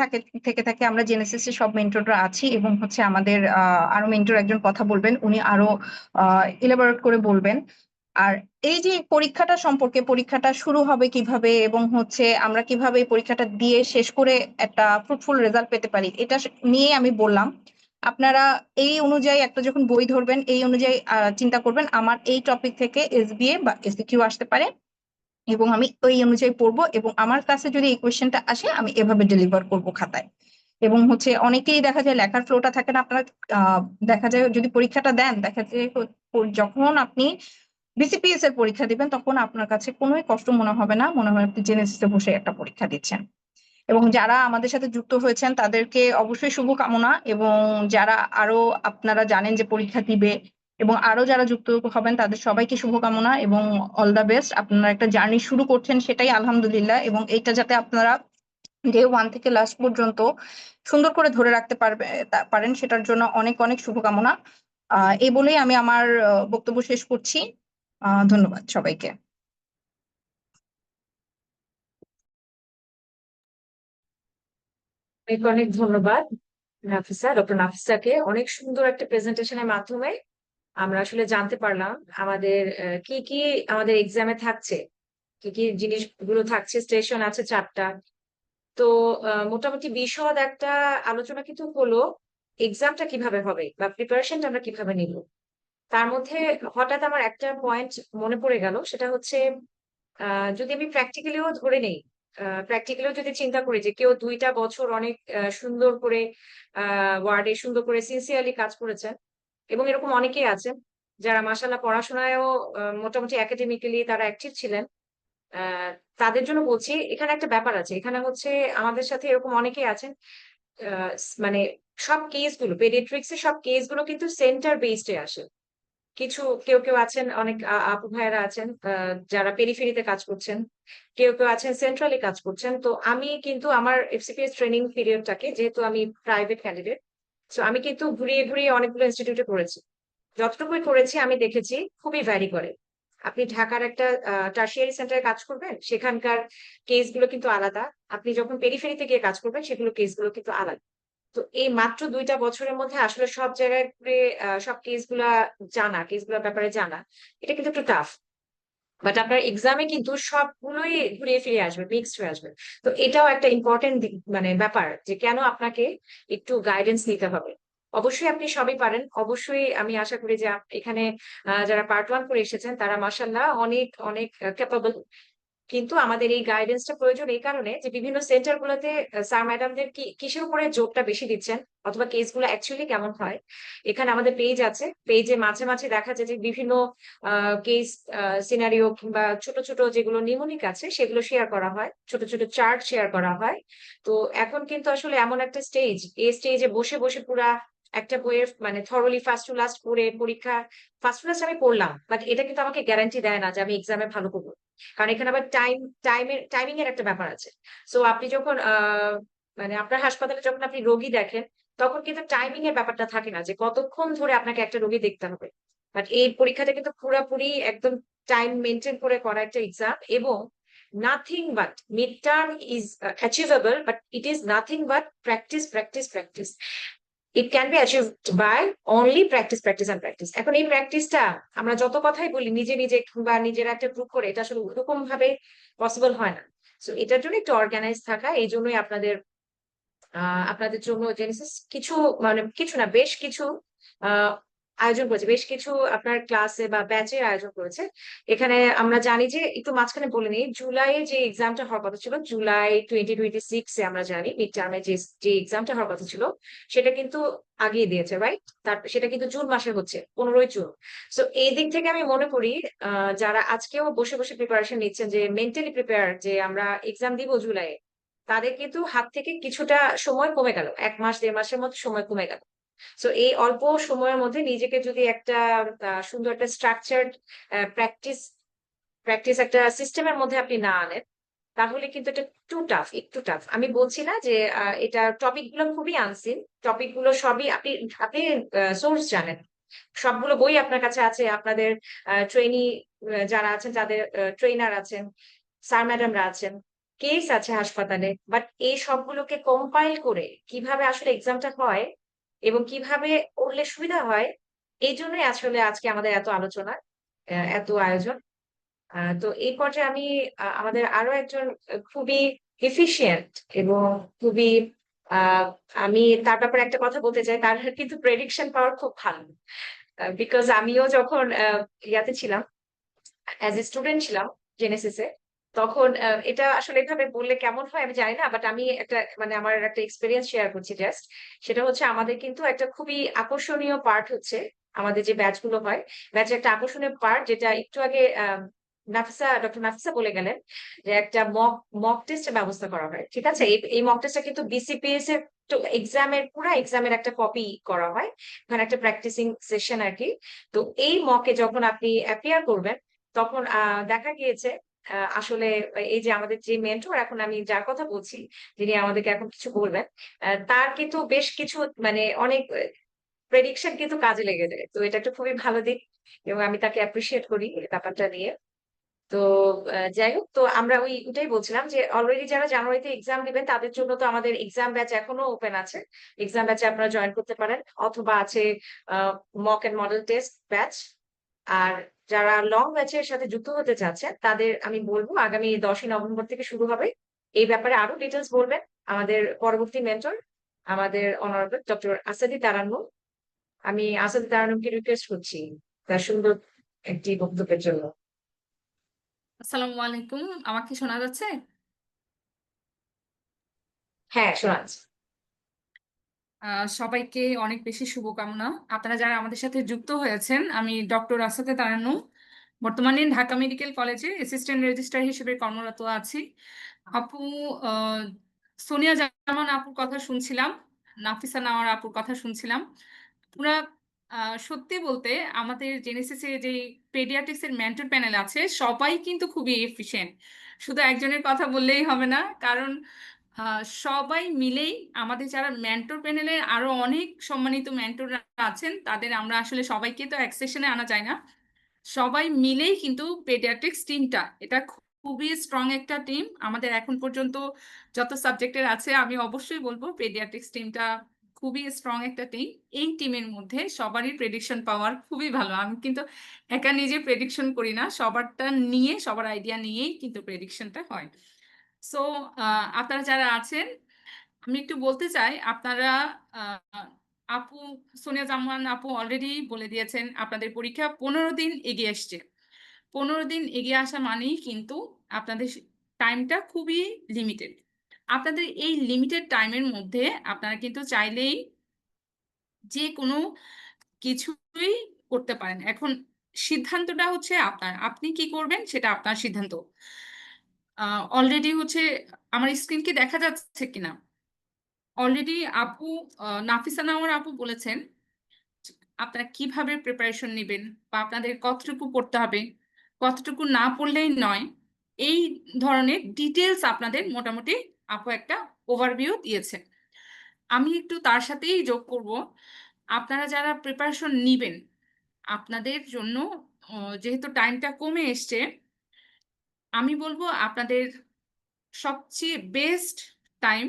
থেকে থাকে, আমরা জেনেসিসে সব মেন্টররা আছি, এবং হচ্ছে আমাদের আরো মেন্টর একজন কথা বলবেন, উনি আরো ইলাবোরেট করে বলবেন। আর এই যে পরীক্ষাটা সম্পর্কে, পরীক্ষাটা শুরু হবে কিভাবে এবং হচ্ছে আমরা কিভাবে এই পরীক্ষাটা দিয়ে শেষ করে একটা ফ্রুটফুল রেজাল্ট পেতে পারি, এটা নিয়ে আমি বললাম। আপনারা এই অনুযায়ী একটা যখন বই ধরবেন, এই অনুযায়ী চিন্তা করবেন আমার এই টপিক থেকে এসবিএ বা এসিকিউ আসতে পারে, এবং আমি ওই অনুযায়ী পড়বো, এবং আমার কাছে যদি এই কোয়েশ্চেনটা আসে আমি এভাবে ডেলিভার করব খাতায়। এবং হচ্ছে অনেকেই দেখা যায় লেখার ফ্লোটা থাকে না আপনার, দেখা যায় যদি পরীক্ষাটা দেন, দেখা যায় যখন আপনি বিসিপিএস এর পরীক্ষা দিবেন, তখন আপনার কাছে কোনোই কষ্ট মনে হবে না, মনে হয় আপনি জেনেসিসে বসে একটা পরীক্ষা দিচ্ছেন। এবং যারা আমাদের সাথে যুক্ত হয়েছেন তাদেরকে অবশ্যই শুভকামনা, এবং যারা আরো আপনারা জানেন যে পরীক্ষা দিবে এবং আরো যারা যুক্ত হবেন, তাদের সবাইকে শুভকামনা এবং অল দ্য বেস্ট। আপনারা একটা জার্নি শুরু করছেন, সেটাই আলহামদুলিল্লাহ, এবং এইটা যাতে আপনারা ডে 1 থেকে লাস্ট পর্যন্ত সুন্দর করে ধরে রাখতে পারেন, সেটার জন্য অনেক অনেক শুভকামনা। এই বলেই আমি আমার বক্তব্য শেষ করছি। ধন্যবাদ সবাইকে। অনেক অনেক ধন্যবাদ নাফিসা, ডক্টর নাফিসাকে। অনেক সুন্দর একটা প্রেজেন্টেশনের মাধ্যমে আমরা আসলে জানতে পারলাম আমাদের কি কি আমাদের এক্সামে থাকছে, কি কি জিনিসগুলো থাকছে। স্টেশন আছে 4টা। তো মোটামুটি বিশদ একটা আলোচনা কিন্তু হলো এক্সামটা কিভাবে হবে বা প্রিপারেশনটা আমরা কিভাবে নিব। তার মধ্যে হঠাৎ আমার একটা পয়েন্ট মনে পড়ে গেল, সেটা হচ্ছে যদি আমি প্র্যাকটিক্যালিও ধরে নেই, প্র্যাকটিক্যালিও যদি চিন্তা করি যে কেউ 2টা বছর অনেক সুন্দর করে ওয়ার্ডে সুন্দর করে সিনসিয়ারলি কাজ করেছেন, এবং এরকম অনেকেই আছেন যারা মাশাআল্লাহ পড়াশোনায়ও মোটামুটি একাডেমিক্যালি তারা অ্যাক্টিভ ছিলেন। আহ তাদের জন্য বলছি, এখানে একটা ব্যাপার আছে। এখানে হচ্ছে আমাদের সাথে এরকম অনেকেই আছেন, মানে সব কেসগুলো পেডিয়াট্রিক্স এর সব কেসগুলো কিন্তু সেন্টার বেসডে আসে। কিছু কেউ কেউ আছেন, অনেক আপু ভাইয়েরা আছেন যারা পেরিফেরিতে কাজ করছেন, কেউ কেউ আছেন সেন্ট্রালি কাজ করছেন। তো আমি কিন্তু আমার এফসিপিএস ট্রেনিং পিরিয়ডটাকে, যেহেতু আমি প্রাইভেট ক্যান্ডিডেট, তো আমি কিন্তু ঘুরিয়ে ঘুরিয়ে অনেকগুলো ইনস্টিটিউটে করেছি। যতটুকুই করেছি আমি দেখেছি খুবই ভ্যারি করে। আপনি ঢাকার একটা টার্সিয়ারি সেন্টারে কাজ করবেন, সেখানকার কেসগুলো কিন্তু আলাদা। আপনি যখন পেরিফেরিতে গিয়ে কাজ করবেন, সেগুলো কেসগুলো কিন্তু আলাদা। তো এই মাত্র 2টা বছরের মধ্যে আসলে সব জায়গায় ঘুরে, সব কেসগুলোর ব্যাপারে জানা, এটা কিন্তু একটু টাফ। বাট আপনার এক্সামে কিন্তু সবগুলোই ঘুরিয়ে ফিরে আসবে, মিক্সড হয়ে আসবে। তো এটাও একটা ইম্পর্টেন্ট মানে ব্যাপার, যে কেন আপনাকে একটু গাইডেন্স নিতে হবে। অবশ্যই আপনি সবই পারেন, অবশ্যই আমি আশা করি যে এখানে যারা পার্ট 1 করে এসেছেন তারা মাসাল্লাহ অনেক অনেক ক্যাপাবল। কিন্তু আমাদের এই গাইডেন্সটা প্রয়োজন এই কারণে যে বিভিন্ন সেন্টার গুলোতে স্যার ম্যাডামদের কিসের উপরে জোরটা বেশি দিচ্ছেন, অথবা কেসগুলো অ্যাকচুয়ালি কেমন হয়। এখানে আমাদের পেজ আছে, পেজে মাঝে মাঝে দেখা যায় যে বিভিন্ন কেস সিনারিও কিংবা ছোট ছোট যেগুলো নিউমোনিক আছে সেগুলো শেয়ার করা হয়, ছোট ছোট চার্ট শেয়ার করা হয়। তো এখন কিন্তু আসলে এমন একটা স্টেজ, এই স্টেজে বসে বসে পুরা একটা বইয়ের মানে থরলি ফার্স্ট টু লাস্ট পড়ে পরীক্ষা, ফার্স্ট টু লাস্ট আমি পড়লাম, বাট এটা কিন্তু আমাকে গ্যারান্টি দেয় না যে আমি এক্সামে ভালো করবো। কারণ এখানে আবার টাইমিং এর একটা ব্যাপার আছে। সো আপনি যখন মানে আপনার হাসপাতালে যখন আপনি রোগী দেখেন, তখন কিন্তু টাইমিং এর ব্যাপারটা থাকে না যে কতক্ষণ ধরে আপনাকে একটা রোগী দেখতে হবে। বাট এই পরীক্ষাটা কিন্তু পুরোপুরি একদম টাইম মেনটেন করে করা একটা এক্সাম, এবং nothing but mid term is achievable, but it is nothing but practice practice practice. It can be achieved by only practice practice and practice. এখন এই প্র্যাকটিসটা আমরা যত কথাই বলি নিজে নিজে বা নিজের একটা গ্রুপ করে, এটা আসলে ওরকম ভাবে পসিবল হয় না। সো এটার জন্য একটু অর্গানাইজ থাকা, এই জন্যই আপনাদের জন্য জেনেসিস কিছু মানে কিছু না, বেশ কিছু আহ আয়োজন করেছে, বেশ কিছু আপনার ক্লাসে বা ব্যাচের আয়োজন করেছে। এখানে আমরা জানি যে একটু মাঝখানে বলে নিই, জুলাইয়ে যে এক্সামটা হওয়ার কথা ছিল, জুলাই 2026-এ আমরা জানি মিড টার্মে যে যে এক্সামটা হওয়ার কথা ছিল, সেটা কিন্তু আগিয়ে দিয়েছে, রাইট? সেটা কিন্তু জুন মাসে হচ্ছে, 15ই জুন। তো এই দিক থেকে আমি মনে করি যারা আজকেও বসে বসে প্রিপারেশন নিচ্ছেন, যে মেন্টালি প্রিপেয়ার যে আমরা এক্সাম দিব জুলাইয়ে, তাদের কিন্তু হাত থেকে কিছুটা সময় কমে গেল, 1 মাস 1.5 মাসের মতো সময় কমে গেল। তো এই অল্প সময়ের মধ্যে নিজেকে যদি একটা সুন্দর একটা স্ট্রাকচার্ড প্র্যাকটিস প্র্যাকটিস একটা সিস্টেমের মধ্যে আপনি না আনেন, তাহলে কিন্তু এটা একটু টাফ। আমি বলছি না যে এটা টপিক গুলো খুবই আনসিন, টপিক গুলো সবই আপনি আপনি সোর্স জানেন, সবগুলো বই আপনার কাছে আছে, আপনাদের ট্রেনি যারা আছেন তাদের ট্রেনার আছেন, স্যার ম্যাডামরা আছেন, কেস আছে হাসপাতালে। বাট এই সবগুলোকে কম্পাইল করে কিভাবে আসলে এক্সামটা হয় এবং কিভাবে করলে সুবিধা হয়, এই জন্যই আসলে আজকে আমাদের এত আলোচনা, এত আয়োজন। তো এই পর্যায়ে আমি আমাদের আরো একজন খুবই এফিশিয়েন্ট এবং খুবই আহ, আমি তার ব্যাপারে একটা কথা বলতে চাই, তার কিন্তু প্রেডিকশন পাওয়ার খুব ভালো। বিকজ আমিও যখন ইয়াতে ছিলাম, অ্যাজ এ স্টুডেন্ট ছিলাম জেনেসিসে, তখন এটা আসলে এভাবে বললে কেমন হয় আমি জানি না, বাট আমি একটা মানে আমার একটা এক্সপিরিয়েন্স শেয়ার করছি জাস্ট। সেটা হচ্ছে আমাদের কিন্তু একটা খুবই আকর্ষণীয় পার্ট হচ্ছে আমাদের যে ব্যাচ গুলো হয়, ব্যাচের একটা আকর্ষণীয় পার্ট যেটা একটু আগে ডক্টর নাফিসা বলে গেলেন, যে একটা মক টেস্টের ব্যবস্থা করা হয়। ঠিক আছে, এই মক টেস্টটা কিন্তু বিসিপিএস এর পুরা এক্সামের একটা কপি করা হয়, ওখানে একটা প্র্যাকটিসিং সেশন আর কি। তো এই মকে যখন আপনি অ্যাপিয়ার করবেন, তখন দেখা গিয়েছে আসলে এই যে আমাদের যে মেন্টর, এখন আমি যার কথা বলছি, যিনি আমাদেরকে এখন কিছু বলবেন, তার কিন্তু বেশ কিছু মানে অনেক প্রেডিকশন কিন্তু কাজে লেগে যায়। তো এটা একটা খুবই ভালো দিক, এবং আমি তাকে অ্যাপ্রিসিয়েট করি এই ব্যাপারটা নিয়ে। তো যাই হোক, তো আমরা ওইটাই বলছিলাম যে অলরেডি যারা জানুয়ারিতে এক্সাম দিবেন তাদের জন্য তো আমাদের এক্সাম ব্যাচ এখনো ওপেন আছে, এক্সাম ব্যাচে আপনারা জয়েন করতে পারেন, অথবা আছে mock and model test batch. আর যারা লং ব্যাচের সাথে যুক্ত হতে চাচ্ছেন তাদের আমি বলবো আগামী 10ই নভেম্বর থেকে শুরু হবে। এই ব্যাপারে আরো ডিটেলস বলবেন আমাদের পরবর্তী মেন্টর, আমাদের অনারেবল ডক্টর আসাদি তারান্নুম। আমি আসাদি তারান্নুমকে রিকোয়েস্ট করছি তার সুন্দর একটি বক্তব্যের জন্য। আসসালামু আলাইকুম, আমাকে শোনা যাচ্ছে? হ্যাঁ, শোনা যাচ্ছে। সবাইকে অনেক বেশি শুভকামনা। আপনারা যারা আমাদের সাথে যুক্ত হয়েছেন, আমি ডক্টর আসাদে তারান্নুম, বর্তমানে ঢাকা মেডিকেল কলেজে অ্যাসিস্ট্যান্ট রেজিস্ট্রার হিসেবে কর্মরত আছি। আপু, আহ, সোনিয়া জামান আপুর কথা শুনছিলাম, নাফিসা নাওয়ার আপুর কথা শুনছিলাম। পুরা সত্যি বলতে আমাদের জেনেসিসে যে পেডিয়াট্রিক্স এর মেন্টর প্যানেল আছে সবাই কিন্তু খুবই এফিশিয়েন্ট। শুধু একজনের কথা বললেই হবে না, কারণ সবাই মিলেই আমাদের যারা মেন্টর প্যানেলের আরো অনেক সম্মানিত মেন্টররা আছেন, তাদের আমরা আসলে সবাইকে তো এক সেশনে আনা যায় না। সবাই মিলেই কিন্তু পেডিয়াট্রিক্স টিমটা এটা খুবই স্ট্রং একটা টিম। আমাদের এখন পর্যন্ত যত সাবজেক্টের আছে আমি অবশ্যই বলবো পেডিয়াট্রিক্স টিমটা খুবই স্ট্রং একটা টিম। এই টিমের মধ্যে সবারই প্রেডিকশন পাওয়ার খুবই ভালো। আমি কিন্তু একা নিজে প্রেডিকশন করি না, সবারটা নিয়ে সবার আইডিয়া নিয়েই কিন্তু প্রেডিকশনটা হয়। সো আপনারা যারা আছেন, আমি একটু বলতে চাই আপনারা আহ, আপু সোনিয়া জামান আপু অলরেডি বলে দিয়েছেন আপনাদের পরীক্ষা 15 দিন এগিয়ে আসছে। 15 দিন এগিয়ে আসা মানেই কিন্তু আপনাদের টাইমটা খুবই লিমিটেড। আপনাদের এই লিমিটেড টাইমের মধ্যে আপনারা কিন্তু চাইলেই যে কোনো কিছুই করতে পারেন। এখন সিদ্ধান্তটা হচ্ছে আপনার, আপনি কি করবেন সেটা আপনার সিদ্ধান্ত। অলরেডি হচ্ছে আমার স্ক্রিন কি দেখা যাচ্ছে কিনা? অলরেডি আপু নাফিসা নাওয়ার আপু বলেছেন আপনারা কিভাবে প্রিপারেশন নেবেন বা আপনাদের কতটুকু পড়তে হবে, কতটুকু না পড়লেই নয়, এই ধরনের ডিটেলস আপনাদের মোটামুটি আপু একটা ওভারভিউ দিয়েছে। আমি একটু তার সাথেই যোগ করব, আপনারা যারা প্রিপারেশন নিবেন আপনাদের জন্য যেহেতু টাইমটা কমে এসছে, আমি বলবো আপনাদের সবচেয়ে বেস্ট টাইম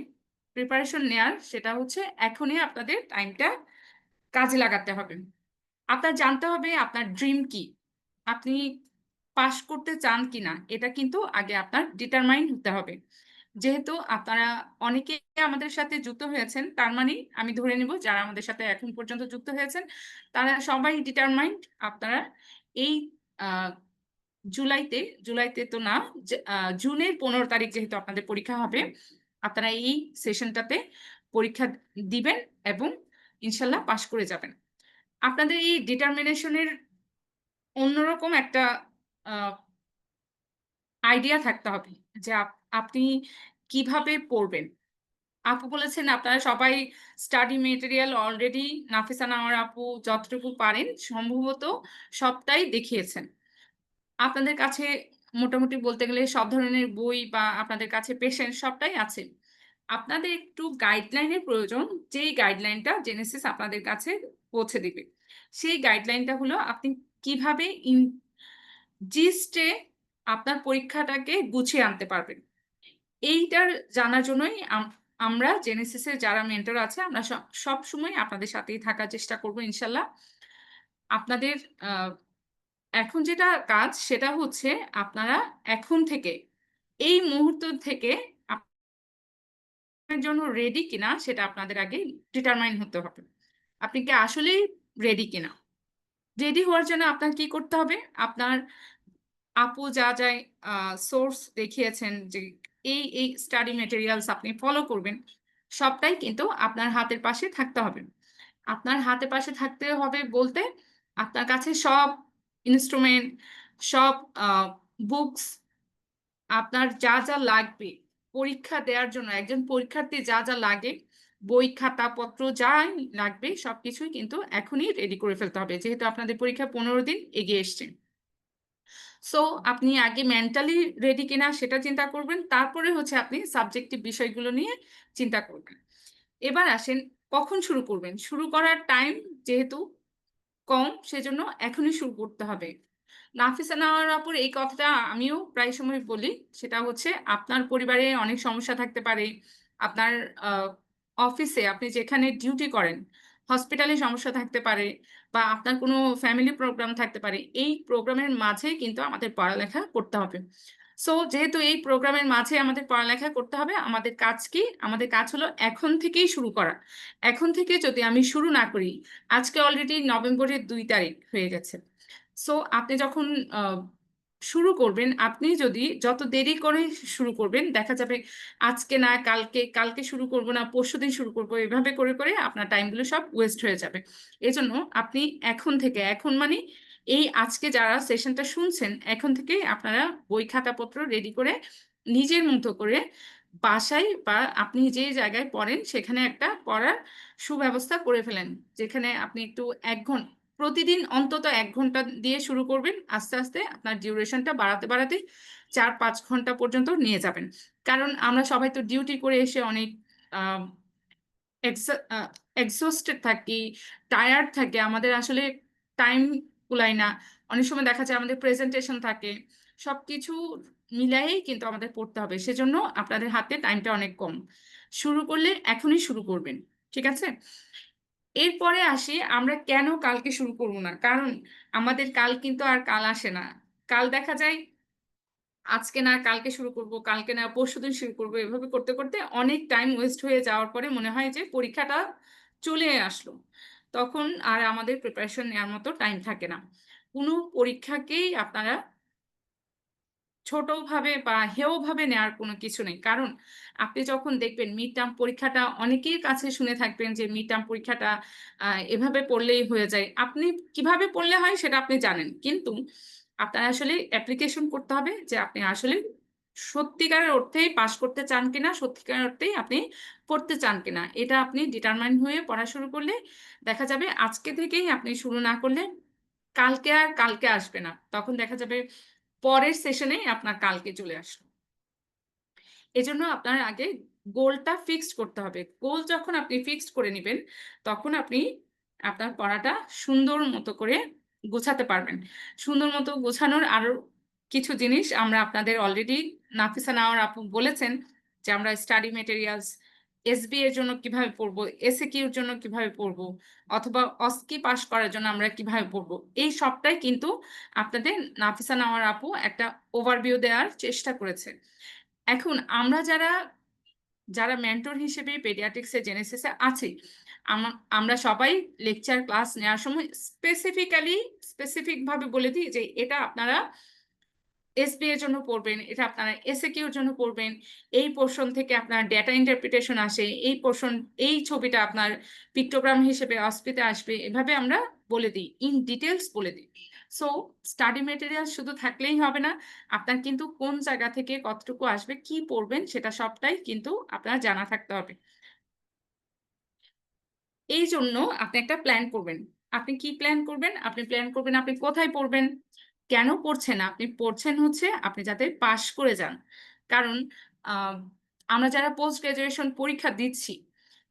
প্রিপারেশন নেয়ার সেটা হচ্ছে এখনই আপনাদের টাইমটা কাজে লাগাতে হবে। আপনার জানতে হবে আপনার ড্রিম কি, আপনি পাশ করতে চান কিনা, এটা কিন্তু আগে আপনার ডিটারমাইন হতে হবে। যেহেতু আপনারা অনেকে আমাদের সাথে যুক্ত হয়েছেন, তার মানে আমি ধরে নিব যারা আমাদের সাথে এখন পর্যন্ত যুক্ত হয়েছেন তারা সবাই ডিটারমাইন্ড। আপনারা এই আহ, জুলাইতে তো না, জুনের 15 তারিখ যেহেতু আপনাদের পরীক্ষা হবে, আপনারা এই সেশনটাতে পরীক্ষা দিবেন এবং ইনশাল্লাহ পাশ করে যাবেন। আপনাদের এই ডিটারমিনেশনের অন্যরকম একটা আইডিয়া থাকতে হবে যে আপনি কিভাবে পড়বেন। আপু বলেছেন আপনারা সবাই স্টাডি মেটেরিয়াল অলরেডি নাফিসা নাওয়ার আপু যতটুকু পারেন সম্ভবত সবটাই দেখিয়েছেন। আপনাদের কাছে মোটামুটি বলতে গেলে সব ধরনের বই বা আপনাদের কাছে পেশেন্ট সবটাই আছে। আপনাদের একটু গাইডলাইনের প্রয়োজন, যেই গাইডলাইনটা জেনেসিস আপনাদের কাছে পৌঁছে দিবে। সেই গাইডলাইনটা হলো আপনি কিভাবে জিস্টে আপনার পরীক্ষাটাকে গুছিয়ে আনতে পারবেন। এইটার জানার জন্যই আমরা জেনেসিসের যারা মেন্টর আছে আমরা সব সময় আপনাদের সাথেই থাকার চেষ্টা করব ইনশাল্লাহ। আপনাদের এখন যেটা কাজ সেটা হচ্ছে আপনারা এখন থেকে এই মুহূর্ত থেকে আপনার জন্য রেডি কিনা সেটা আপনাদের আগে ডিটারমাইন হতে হবে। আপনি কি আসলেই রেডি কিনা? রেডি হওয়ার জন্য আপনার কি করতে হবে? আপনার আপু যা যা সোর্স দেখিয়েছেন যে এই স্টাডি মেটেরিয়ালস আপনি ফলো করবেন, সবটাই কিন্তু আপনার হাতের পাশে থাকতে হবে। আপনার হাতে পাশে থাকতে হবে বলতে আপনার কাছে সব ইনস্ট্রুমেন্ট, সব বুকস, আপনার যা যা লাগবে পরীক্ষা দেওয়ার জন্য, একজন পরীক্ষার্থী যা যা লাগে, বই খাতা পত্র যাই লাগবে সবকিছুই কিন্তু এখনই রেডি করে ফেলতে হবে, যেহেতু আপনাদের পরীক্ষা 15 দিন এগিয়ে এসছে। সো আপনি আগে মেন্টালি রেডি কিনা সেটা চিন্তা করবেন, তারপরে হচ্ছে আপনি সাবজেক্টিভ বিষয়গুলো নিয়ে চিন্তা করবেন। এবার আসেন কখন শুরু করবেন। শুরু করার টাইম যেহেতু কম সেজন্য এখনই শুরু করতে হবে। নাফিসা নাওয়ার আপুর এই কথাটা আমিও প্রায় সময় বলি, সেটা হচ্ছে আপনার পরিবারে অনেক সমস্যা থাকতে পারে, আপনার অফিসে আপনি যেখানে ডিউটি করেন হসপিটালে সমস্যা থাকতে পারে, বা আপনার কোনো ফ্যামিলি প্রোগ্রাম থাকতে পারে। এই প্রোগ্রামের মাঝে কিন্তু আমাদের পড়ালেখা করতে হবে। সো যেহেতু এই প্রোগ্রামের মাঝে আমাদের পড়ালেখা করতে হবে, আমাদের কাজ কি? আমাদের কাজ হলো এখন থেকেই শুরু করা। এখন থেকে যদি আমি শুরু না করি, আজকে অলরেডি নভেম্বরের 2 তারিখ হয়ে গেছে। সো আপনি যখন শুরু করবেন, আপনি যদি যত দেরি করে শুরু করবেন দেখা যাবে আজকে না কালকে, কালকে শুরু করব না পরশুদিন শুরু করব, এভাবে করে করে আপনার টাইমগুলো সব ওয়েস্ট হয়ে যাবে। এজন্য আপনি এখন থেকে, এখন মানে এই আজকে যারা সেশনটা শুনছেন এখন থেকে আপনারা বই খাতাপত্র রেডি করে নিজের মতো করে বাসায় বা আপনি যে জায়গায় পড়েন সেখানে একটা পড়ার সুব্যবস্থা করে ফেলেন, যেখানে আপনি একটু প্রতিদিন অন্তত 1 ঘন্টা দিয়ে শুরু করবেন, আস্তে আস্তে আপনার ডিউরেশনটা বাড়াতে বাড়াতে 4-5 ঘন্টা পর্যন্ত নিয়ে যাবেন। কারণ আমরা সবাই তো ডিউটি করে এসে অনেক এক্সস্টেড থাকি, টায়ার্ড থাকি, আমাদের আসলে টাইম কুলায় না। অনেক সময় দেখা যায় আমাদের প্রেজেন্টেশন থাকে, সবকিছু মিলায়েই কিন্তু আমাদের পড়তে হবে। সেজন্য আপনাদের হাতে টাইমটা অনেক কম। শুরু করলে এখনই শুরু করবেন, ঠিক আছে? এরপরে আসি আমরা কেন কালকে শুরু করব না, কারণ আমাদের কাল কিন্তু আর কাল আসে না। কাল দেখা যায় আজকে না কালকে শুরু করব, কালকে না পরশুদিন শুরু করব, এভাবে করতে করতে অনেক টাইম ওয়েস্ট হয়ে যাওয়ার পরে মনে হয় যে পরীক্ষাটা চলে আসলো, তখন আর আমাদের প্রিপারেশন নেওয়ার মতো টাইম থাকে না। কোনো পরীক্ষাকেই আপনারা ছোটভাবে বা হেয়ভাবে নেওয়ার কোনো কিছু নেই। কারণ আপনি যখন দেখবেন মিড টার্ম পরীক্ষাটা, অনেকের কাছে শুনে থাকবেন যে মিড টার্ম পরীক্ষাটা এভাবে পড়লেই হয়ে যায়। আপনি কিভাবে পড়লে হয় সেটা আপনি জানেন, কিন্তু আপনার আসলে অ্যাপ্লিকেশন করতে হবে যে আপনি আসলে সত্যিকারের অর্থেই পাশ করতে চান কিনা, সত্যিকারের অর্থেই আপনি পড়তে চান কিনা। এটা আপনি ডিটারমাইন হয়ে পড়া শুরু করলে দেখা যাবে আজকে থেকেই আপনি শুরু না করলে কালকে আর কালকে আসবে না, তখন দেখা যাবে পরের সেশনে আপনার কালকে চলে আসলো। এজন্য আপনার আগে গোলটা ফিক্সড করতে হবে। গোল যখন আপনি ফিক্সড করে নিবেন, তখন আপনি আপনার পড়াটা সুন্দর মতো করে গোছাতে পারবেন। সুন্দর মতো গোছানোর আরো কিছু জিনিস আমরা আপনাদের অলরেডি নাফিসা নাওয়ার আপু বলেছেন যে আমরা স্টাডি মেটেরিয়ালস, এসবি এর জন্য কিভাবে পড়বো, এসএকিউ এর জন্য কিভাবে পড়বো, অথবা অস্কি পাস করার জন্য আমরা কিভাবে পড়বো। এই সবটাই কিন্তু আপনাদের নাফিসা নাওয়ার আপু একটা ওভারভিউ দেওয়ার চেষ্টা করেছে। এখন আমরা যারা যারা মেন্টর হিসেবে পেডিয়াট্রিক্সে জেনেসিসে আছি, আমরা সবাই লেকচার ক্লাস নেওয়ার সময় স্পেসিফিক ভাবে বলে দিই যে এটা আপনারা এসবি এর জন্য পড়বেন, এটা আপনারা এসএকিউ এর জন্য পড়বেন, এই পোর্শন থেকে আপনার ডেটা ইন্টারপ্রিটেশন আসে, এই পোর্শন, এই ছবিটা আপনার পিক্টোগ্রাম হিসেবে অস্পিতে আসবে, এভাবে আমরা বলে দিই, ইন ডিটেলস বলে দিই। সো স্টাডি মেটেরিয়াল শুধু থাকলেই হবে না, আপনার কিন্তু কোন জায়গা থেকে কতটুকু আসবে, কি পড়বেন, সেটা সবটাই কিন্তু আপনার জানা থাকতে হবে। এই জন্য আপনি একটা প্ল্যান করবেন। আপনি কি প্ল্যান করবেন? আপনি প্ল্যান করবেন আপনি কোথায় পড়বেন, কেন পড়ছেন। আপনি পড়ছেন হচ্ছে আপনি যাতে পাশ করে যান। কারণ আহ, আমরা যারা পোস্ট গ্রাজুয়েশন পরীক্ষা দিচ্ছি,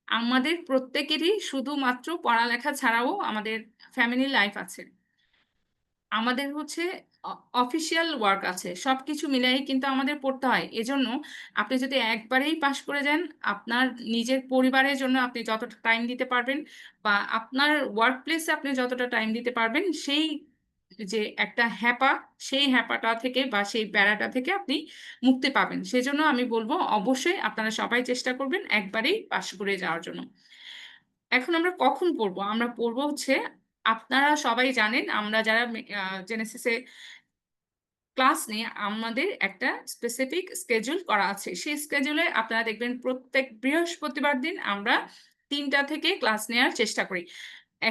আমাদের প্রত্যেকেরই শুধুমাত্র পড়ালেখা ছাড়াও আমাদের ফ্যামিলি লাইফ আছে, আমাদের হচ্ছে অফিসিয়াল ওয়ার্ক আছে, সবকিছু মিলাই কিন্তু আমাদের পড়তে হয়। এজন্য আপনি যদি একবারেই পাশ করে যান, আপনার নিজের পরিবারের জন্য আপনি যতটা টাইম দিতে পারবেন বা আপনার ওয়ার্ক প্লেসে আপনি যতটা টাইম দিতে পারবেন, সেই যে একটা হ্যাপা, সেই হ্যাপাটা থেকে বা সেই প্যারাটা থেকে আপনি মুক্তি পাবেন। সেজন্য আমি বলবো অবশ্যই আপনারা সবাই চেষ্টা করবেন একবারেই পাশ করে যাওয়ার জন্য। এখন আমরা কখন পড়বো? আমরা পড়বো হচ্ছে, আপনারা সবাই জানেন আমরা যারা জেনেসিসে ক্লাস নিয়ে আমাদের একটা স্পেসিফিক স্কেজুল করা আছে। সেই স্কেজুলে আপনারা দেখবেন প্রত্যেক বৃহস্পতিবার দিন আমরা 3টা থেকে ক্লাস নেওয়ার চেষ্টা করি।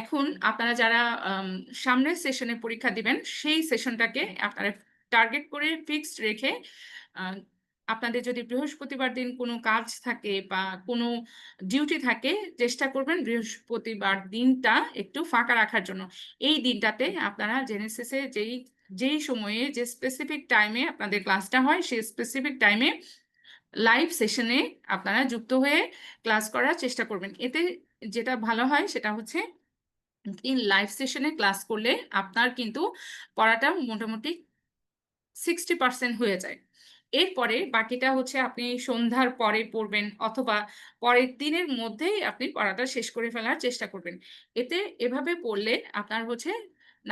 এখন আপনারা যারা সামনের সেশনে পরীক্ষা দিবেন, সেই সেশনটাকে আপনারা টার্গেট করে ফিক্সড রেখে আহ, আপনাদের যদি বৃহস্পতিবার দিন কোনো কাজ থাকে বা কোনো ডিউটি থাকে, চেষ্টা করবেন বৃহস্পতিবার দিনটা একটু ফাঁকা রাখার জন্য। এই দিনটাতে আপনারা জেনেসিসে যেই সময়ে যে স্পেসিফিক টাইমে আপনাদের ক্লাসটা হয়, সেই স্পেসিফিক টাইমে লাইভ সেশনে আপনারা যুক্ত হয়ে ক্লাস করার চেষ্টা করবেন। এতে যেটা ভালো হয় সেটা হচ্ছে লাইভ সেশনে ক্লাস করলে আপনার কিন্তু পড়াটা মোটামুটি 60% হয়ে যায়। এরপরে বাকিটা হচ্ছে আপনি সন্ধ্যার পরে পড়বেন, অথবা পরের দিনের মধ্যেই আপনি পড়াটা শেষ করে ফেলার চেষ্টা করবেন। এতে এভাবে পড়লে আপনার হচ্ছে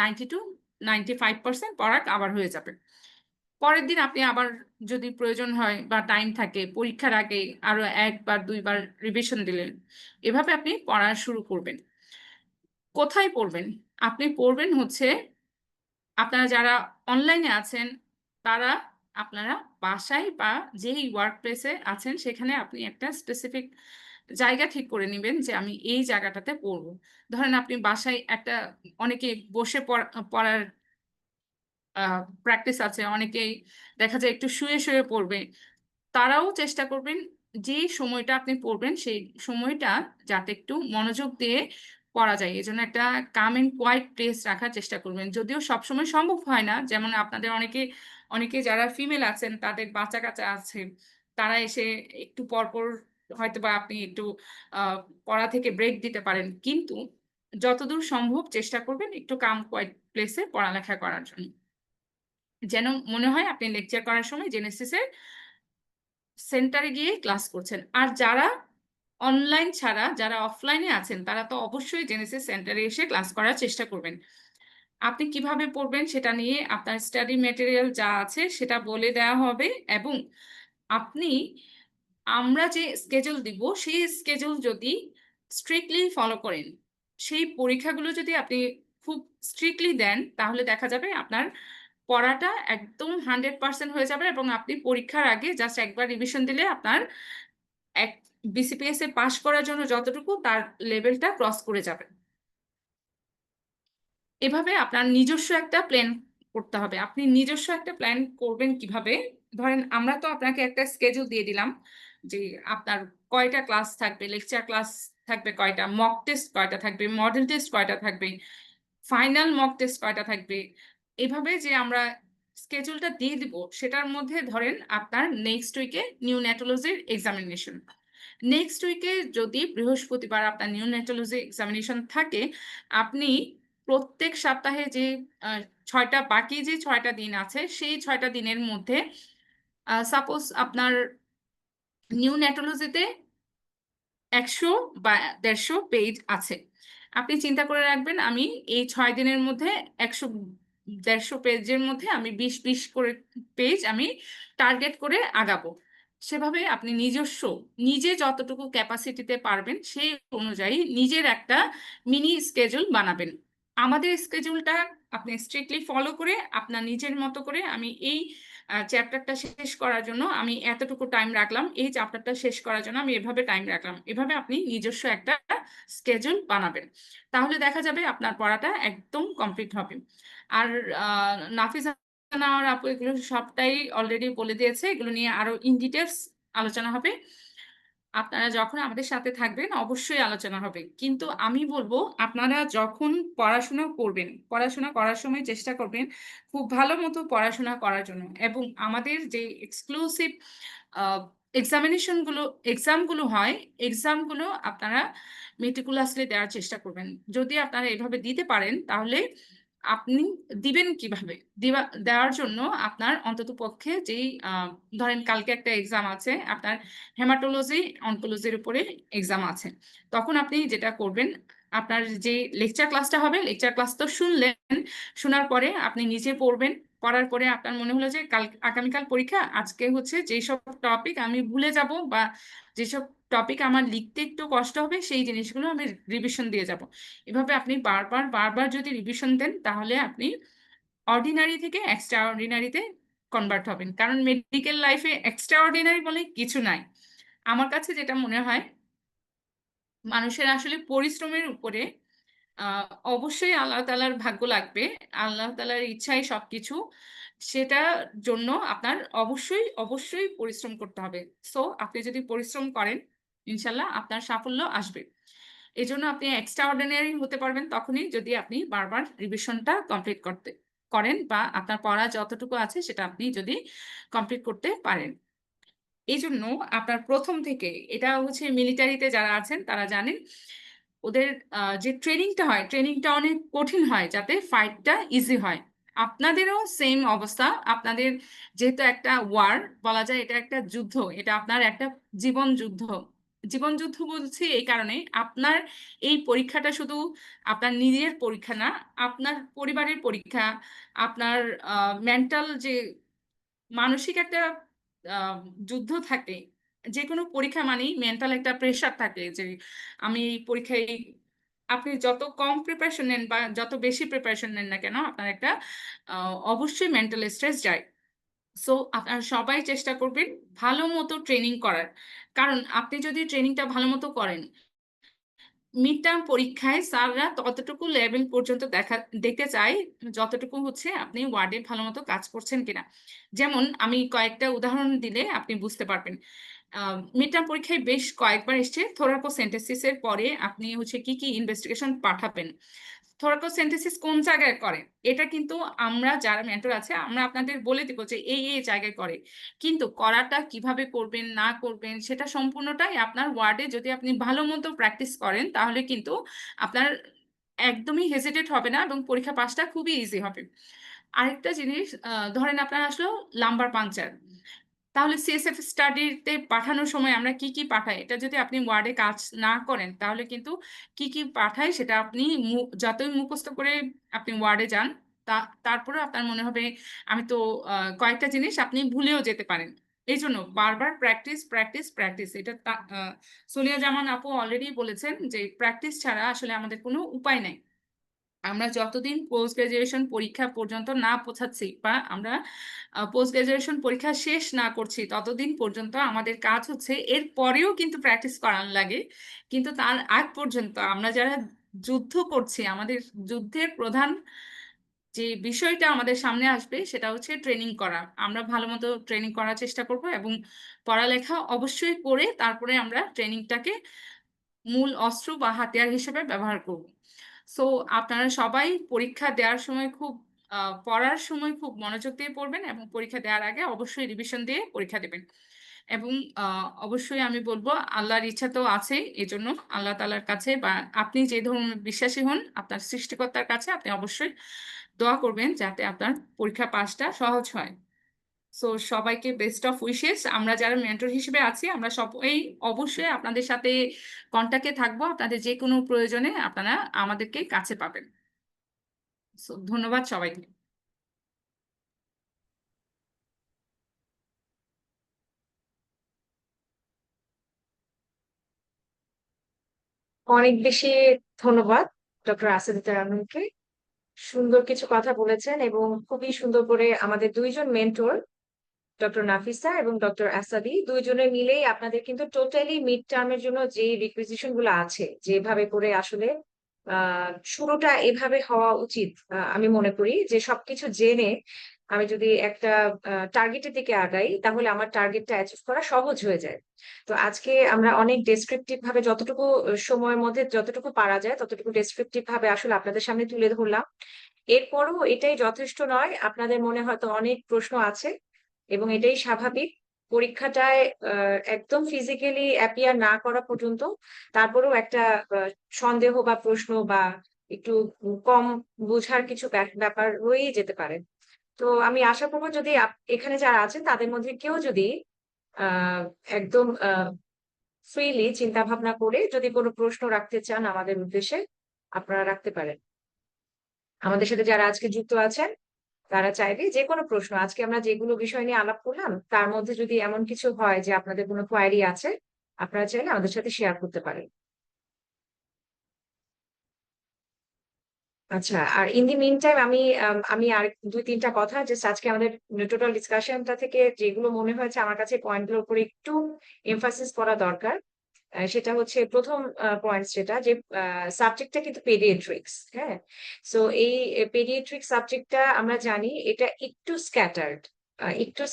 90-95% পড়া কভার হয়ে যাবে। পরের দিন আপনি আবার যদি প্রয়োজন হয় বা টাইম থাকে, পরীক্ষার আগে আরো 1 বার 2 বার রিভিশন দিলেন, এভাবে আপনি পড়া শুরু করবেন। কোথায় পড়বেন? আপনি পড়বেন হচ্ছে আপনারা যারা অনলাইনে আছেন, তারা আপনারা বাসায় বা যেই ওয়ার্ক প্লেসে আছেন সেখানে আপনি একটা স্পেসিফিক জায়গা ঠিক করে নেবেন যে আমি এই জায়গাটাতে পড়বো। ধরেন আপনি বাসায় একটা, অনেকে বসে পড়ার প্র্যাকটিস আছে, অনেকেই দেখা যায় একটু শুয়ে শুয়ে পড়বে। তারাও চেষ্টা করবেন যেই সময়টা আপনি পড়বেন সেই সময়টা যাতে একটু মনোযোগ দিয়ে পড়া যায়। এজন্য একটা কাম এন্ড কোয়াইট প্লেস রাখার চেষ্টা করবেন। যদিও সবসময় সম্ভব হয় না। যেমন আপনাদের অনেকে যারা ফিমেল আছেন তাদের বাচ্চা-কাচ্চা আছে। তারা এসে একটু পরপর হয়তোবা আপনি একটু আ পড়া থেকে ব্রেক দিতে পারেন। কিন্তু যতদূর সম্ভব চেষ্টা করবেন একটু কাম কোয়াইট প্লেস এ পড়ালেখা করার জন্য। যেন মনে হয় আপনি লেকচার করার সময় জেনেসিসের সেন্টারে গিয়ে ক্লাস করছেন। আর যারা অনলাইন ছাড়া যারা অফলাইনে আছেন তারা তো অবশ্যই জেনেসিস সেন্টারে এসে ক্লাস করার চেষ্টা করবেন। আপনি কিভাবে পড়বেন সেটা নিয়ে আপনার স্টাডি ম্যাটেরিয়াল যা আছে সেটা বলে দেওয়া হবে এবং আপনি আমরা যে স্কেডিউল দিব সেই স্কেডিউল যদি স্ট্রিক্টলি ফলো করেন, সেই পরীক্ষাগুলো যদি আপনি খুব স্ট্রিক্টলি দেন তাহলে দেখা যাবে আপনার পড়াটা একদম 100% হয়ে যাবে এবং আপনি পরীক্ষার আগে জাস্ট একবার রিভিশন দিলে আপনার এক বিসিপিএস এ পাস করার জন্য যতটুকু তার লেভেলটা ক্রস করে যাবেন। এভাবে আপনার নিজস্ব একটা প্ল্যান করতে হবে। আপনি নিজস্ব একটা প্ল্যান করবেন কিভাবে? ধরেন আমরা তো আপনাকে একটা স্কেডিউল দিয়ে দিলাম যে আপনার কয়টা ক্লাস থাকবে, লেকচার ক্লাস থাকবে কয়টা, মক টেস্ট কয়টা থাকবে, মডেল টেস্ট কয়টা থাকবে, ফাইনাল মক টেস্ট কয়টা থাকবে। এভাবে যে আমরা স্কেডিউলটা দিয়ে দিব সেটার মধ্যে ধরেন আপনার নেক্সট উইকে নিওন্যাটোলজির এক্সামিনেশন। নেক্সট উইকে যদি বৃহস্পতিবার আপনার নিওন্যাটোলজি এক্সামিনেশন থাকে, আপনি প্রত্যেক সপ্তাহে যে ৬ টা বাকি যে ৬ টা দিন আছে, সেই ৬ টা দিনের মধ্যে সাপোজ আপনার নিওন্যাটোলজিতে ১০০ বা ১৫০ পেজ আছে। আপনি চিন্তা করে রাখবেন আমি এই ৬ দিনের মধ্যে ১০০-১৫০ পেজের মধ্যে আমি ২০-২০ করে পেজ আমি টার্গেট করে আগাবো। সেভাবে আপনি নিজে যতটুকু ক্যাপাসিটিতে পারবেন সেই অনুযায়ী নিজের একটা মিনি স্কেডিউল বানাবেন। আমাদের স্কেডিউলটা আপনি স্ট্রিক্টলি ফলো করে আপনার নিজের মতো করে আমি এই চ্যাপ্টারটা শেষ করার জন্য আমি এতটুকু টাইম রাখলাম। এই চ্যাপ্টারটা শেষ করার জন্য আমি এভাবে টাইম রাখলাম। এভাবে আপনি নিজস্ব একটা স্কেডিউল বানাবেন। তাহলে দেখা যাবে আপনার পড়াটা একদম কমপ্লিট হবে। আর আ নাফিসা নাওয়ার আপু এগুলো সবটাই অলরেডি বলে দিয়েছে। এগুলো নিয়ে আরো ইন ডিটেইলস আলোচনা হবে। আপনারা যখন আমাদের সাথে থাকবেন অবশ্যই আলোচনা হবে। কিন্তু আমি বলব আপনারা যখন পড়াশোনা করবেন, পড়াশোনা করার সময় চেষ্টা করবেন খুব ভালো মতো পড়াশোনা করার জন্য এবং আমাদের যে এক্সক্লুসিভ আ এক্সামগুলো হয়, এক্সামগুলো আপনারা meticulously দেওয়ার চেষ্টা করবেন। যদি আপনারা এভাবে দিতে পারেন তাহলে আপনি দিবেন কিভাবে? দেওয়ার জন্য আপনার অন্ততপক্ষে যেই ধরেন কালকে একটা এক্সাম আছে, আপনার হেমাটোলজি, অনকোলজির উপরে এক্সাম আছে। তখন আপনি যেটা করবেন, আপনার যে লেকচার ক্লাসটা হবে, লেকচার ক্লাস তো শুনলেন। শোনার পরে আপনি নিজে পড়বেন। পড়ার পরে আপনার মনে হলো যে আগামীকাল পরীক্ষা, আজকে হচ্ছে যেসব টপিক আমি ভুলে যাব বা যেসব টপিক আমার লিখতে একটু কষ্ট হবে, সেই জিনিসগুলো আমি রিভিশন দিয়ে যাব। এভাবে আপনি বারবার যদি রিভিশন দেন, তাহলে আপনি অর্ডিনারি থেকে এক্সট্রা অর্ডিনারিতে কনভার্ট হবেন। কারণ মেডিকেল লাইফে এক্সট্রা অর্ডিনারি বলে কিছু নাই। আমার কাছে যেটা মনে হয়, মানুষের আসলে পরিশ্রমের উপরে আ অবশ্যই আল্লাহ তাআলার ভাগ্য লাগবে। আল্লাহ তাআলার ইচ্ছাই সবকিছু। সেটার জন্য আপনার অবশ্যই পরিশ্রম করতে হবে। সো আপনি যদি পরিশ্রম করেন, ইনশাআল্লাহ আপনার সাফল্য আসবে। এজন্য আপনি এক্সট্রা অর্ডিনারি হতে পারবেন তখনই যদি আপনি বারবার রিভিশনটা কমপ্লিট করেন বা আপনার পড়া যতটুকু আছে সেটা আপনি যদি কমপ্লিট করতে পারেন। এজন্য আপনার ১ম থেকে এটা হচ্ছে মিলিটারিতে যারা আছেন তারা জানেন। ওদের যে ট্রেনিংটা হয়, ট্রেনিংটা অনেক কঠিন হয় যাতে ফাইটটা ইজি হয়। আপনাদেরও সেইম অবস্থা। আপনাদের যেহেতু একটা ওয়ার বলা যায় এটা একটা যুদ্ধ। এটা আপনার একটা জীবন যুদ্ধ। জীবন যুদ্ধ বলছি এই কারণে আপনার এই পরীক্ষাটা শুধু আপনার নিজের পরীক্ষা না, আপনার পরিবারের পরীক্ষা, আপনার আ মেন্টাল যে মানসিক একটা আ যুদ্ধ থাকে। যেকোনো পরীক্ষা মানেই মেন্টাল একটা প্রেশার থাকে যে আমি এই পরীক্ষায় আপনি যত কম প্রিপারেশন নেন বা যত বেশি প্রিপারেশন নেন না কেন আপনার একটা আ অবশ্যই মেন্টাল স্ট্রেস যায়। সো আপনারা সবাই চেষ্টা করবেন ভালো মতো ট্রেনিং করার। কারণ আপনি যদি ট্রেনিংটা ভালো মতো করেন মিড টার্ম পরীক্ষায় স্যাররা ততটুকু লেভেল পর্যন্ত দেখতে চায়, যতটুকু হচ্ছে আপনি ওয়ার্ডে ভালোমতো কাজ করছেন কিনা। যেমন আমি কয়েকটা উদাহরণ দিলে আপনি বুঝতে পারবেন। মিড টার্ম পরীক্ষায় বেশ কয়েকবার এসছে থোরাকোসেন্টেসিসের পরে আপনি হচ্ছে কি কি ইনভেস্টিগেশন পাঠাবেন। থোরাকোসেন্টেসিস কোন জায়গায় করে এটা কিন্তু আমরা যারা মেন্টর আছে আমরা আপনাদের বলে দিব যে এই জায়গায় করে, কিন্তু করাটা কিভাবে করবেন না করবেন সেটা সম্পূর্ণটাই আপনার ওয়ার্ডে যদি আপনি ভালো মতো প্র্যাকটিস করেন তাহলে কিন্তু আপনার একদমই হেজিটেট হবে না এবং পরীক্ষা পাসটা খুবই ইজি হবে। আরেকটা জিনিস, ধরেন আপনার আসলো লাম্বার পাংচার, তাহলে সিএসএফ স্টাডিতে পাঠানোর সময় আমরা কি কি পাঠাই এটা যদি আপনি ওয়ার্ডে কাজ না করেন তাহলে কিন্তু কি কি পাঠাই সেটা আপনি যতই মুখস্থ করে আপনি ওয়ার্ডে যান তারপরে আপনার মনে হবে আমি তো কয়েকটা জিনিস আপনি ভুলেও যেতে পারেন। এই জন্য বারবার প্র্যাকটিস প্র্যাকটিস প্র্যাকটিস, এটা সোনিয়া জামান আপু অলরেডি বলেছেন যে প্র্যাকটিস ছাড়া আসলে আমাদের কোনো উপায় নাই। আমরা যতদিন পোস্ট গ্রাজুয়েশন পরীক্ষা পর্যন্ত না পৌঁছাচ্ছি বা আমরা পোস্ট গ্রাজুয়েশন পরীক্ষা শেষ না করছি ততদিন পর্যন্ত আমাদের কাজ হচ্ছে এর পরেও কিন্তু প্র্যাকটিস করার লাগে, কিন্তু তার আগ পর্যন্ত আমরা যারা যুদ্ধ করছি আমাদের যুদ্ধের প্রধান যে বিষয়টা আমাদের সামনে আসবে সেটা হচ্ছে ট্রেনিং করা। আমরা ভালো মতো ট্রেনিং করার চেষ্টা করব এবং পড়ালেখা অবশ্যই করে তারপরে আমরা ট্রেনিংটাকে মূল অস্ত্র বা হাতিয়ার হিসেবে ব্যবহার করব। সো আপনারা সবাই পরীক্ষা দেওয়ার সময় খুব পড়ার সময় খুব মনোযোগ দিয়ে পড়বেন এবং পরীক্ষা দেওয়ার আগে অবশ্যই রিভিশন দিয়ে পরীক্ষা দেবেন। এবং অবশ্যই আমি বলবো আল্লাহর ইচ্ছা তো আছেই, এই জন্য আল্লাহ তাআলার কাছে বা আপনি যে ধরনের বিশ্বাসী হন আপনার সৃষ্টিকর্তার কাছে আপনি অবশ্যই দোয়া করবেন যাতে আপনার পরীক্ষা পাসটা সহজ হয়। সো সবাইকে বেস্ট অফ উইশেস। আমরা যারা মেন্টর হিসেবে আছি আমরা সবাই অবশ্যই আপনাদের সাথে কন্ট্যাক্টে থাকবো, আপনাদের যে কোনো প্রয়োজনে আপনারা আমাদেরকে কাছে পাবেন। সো ধন্যবাদ সবাইকে। অনেক বেশি ধন্যবাদ ডক্টর আসাদ তারানুকে। সুন্দর কিছু কথা বলেছেন এবং খুবই সুন্দর করে আমাদের দুইজন মেন্টর ডক্টর নাফিসা এবং ডক্টর আসাদি দুইজনে মিলেই আপনাদের কিন্তু টোটালি মিড টার্মের জন্য যে রিকুইজিশন গুলো আছে যেভাবে করে আসলে শুরুটা এভাবে হওয়া উচিত। আমি মনে করি যে সবকিছু জেনে আমি যদি একটা টার্গেটের দিকে আগাই তাহলে আমার টার্গেটটা অ্যাচিভ করা সহজ হয়ে যায়। তো আজকে আমরা অনেক ডেসক্রিপটিভ ভাবে যতটুকু সময়ের মধ্যে যতটুকু পারা যায় ততটুকু ডেসক্রিপটিভ ভাবে আসলে আপনাদের সামনে তুলে ধরলাম। এরপরও এটাই যথেষ্ট নয়, আপনাদের মনে হয়তো অনেক প্রশ্ন আছে এবং এটাই স্বাভাবিক। পরীক্ষাটায় একদম ফিজিক্যালি অ্যাপিয়ার না করা পর্যন্ত তারপরেও একটা সন্দেহ বা প্রশ্ন বা একটু কম বোঝার কিছু ব্যাপার রয়েই যেতে পারে। তো আমি আশা করবো যদি এখানে যারা আছেন তাদের মধ্যে কেউ যদি আহ একদম ফ্রিলি চিন্তা ভাবনা করে যদি কোনো প্রশ্ন রাখতে চান আমাদের উদ্দেশ্যে আপনারা রাখতে পারেন। আমাদের সাথে যারা আজকে যুক্ত আছেন তারা চাইবে যে কোনো প্রশ্ন, আজকে আমরা যেগুলো বিষয় নিয়ে আলাপ করলাম তার মধ্যে যদি এমন কিছু হয় যে আপনাদের কোনো কোয়ারি আছে আপনারা চাইলে আমাদের সাথে শেয়ার করতে পারেন। আচ্ছা, আর ইন দি মিন টাইম আমি আর দুই তিনটা কথা জাস্ট আজকে আমাদের টোটাল ডিসকাশনটা থেকে যেগুলো মনে হয়েছে আমার কাছে পয়েন্টগুলোর উপরে একটু এমফাসিস করা দরকার। সেটা হচ্ছে প্রথম পয়েন্ট যেটা যে সাবজেক্টটা কিন্তু পেডিয়াট্রিক্স। হ্যাঁ, সো এই পেডিয়াট্রিক সাবজেক্টটা আমরা জানি এটা একটু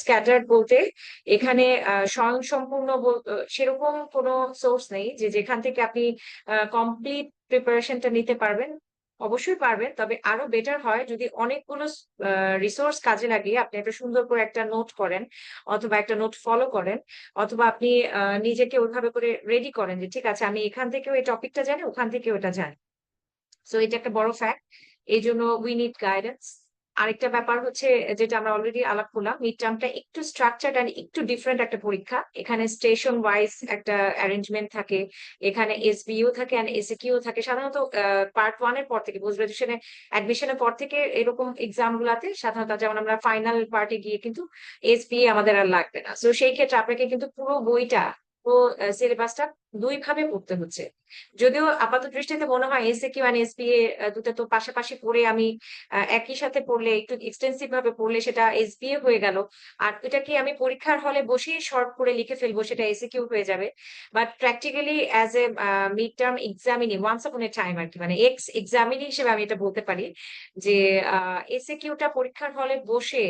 স্ক্যাটার্ড বলতে এখানে স্বয়ংসম্পূর্ণ সেরকম কোনো সোর্স নেই যে যেখান থেকে আপনি কমপ্লিট প্রিপারেশনটা নিতে পারবেন। অবশ্যই পারবেন, তবে আরো বেটার হয় যদি অনেকগুলো রিসোর্স কাজে লাগিয়ে আপনি একটা সুন্দর করে একটা নোট করেন অথবা একটা নোট ফলো করেন অথবা আপনি নিজেকে ওইভাবে করে রেডি করেন যে ঠিক আছে আমি এখান থেকেও এই টপিকটা জানি ওখান থেকেও এটা জানি। সো এটা একটা বড় ফ্যাক্ট, এই জন্য উই নিড গাইডেন্স। আরেকটা ব্যাপার হচ্ছে যেটা আমরা অলরেডি আলাপ করলাম, মিড টার্মটা একটু স্ট্রাকচার্ড অ্যান্ড একটু ডিফারেন্ট একটা পরীক্ষা। এখানে স্টেশন ওয়াইজ একটা অ্যারেঞ্জমেন্ট থাকে, এখানে এসবিও থাকে অ্যান্ড এসিকিউ থাকে। সাধারণত পার্ট ওয়ান এর পর থেকে পোস্ট গ্রাজুয়েশনে অ্যাডমিশনের পর থেকে এরকম এক্সাম গুলাতে সাধারণত যেমন আমরা ফাইনাল পার্টে গিয়ে কিন্তু এসবিএ আমাদের আর লাগবে না। তো সেই ক্ষেত্রে আপনাকে কিন্তু পুরো বইটা পুরো সিলেবাসটা দুই ভাবে পড়তে হচ্ছে। যদিও আপাত দৃষ্টিতে মনে হয় এসএকিউ আর এসবিএ দুটো তো পাশাপাশি পড়ে আমি একই সাথে পড়লে একটু এক্সটেন্সিভ ভাবে পড়লে সেটা এসবিএ হয়ে গেল, আর এটাকে আমি পরীক্ষার হলে বসেই শর্ট করে লিখে ফেলবো সেটা এসএকিউ হয়ে যাবে। But practically as a mid term examinee once upon a time আর কি, মানে এক্স এক্সামিনি হিসেবে আমি এটা বলতে পারি যে এসএকিউটা পরীক্ষার হলে বসে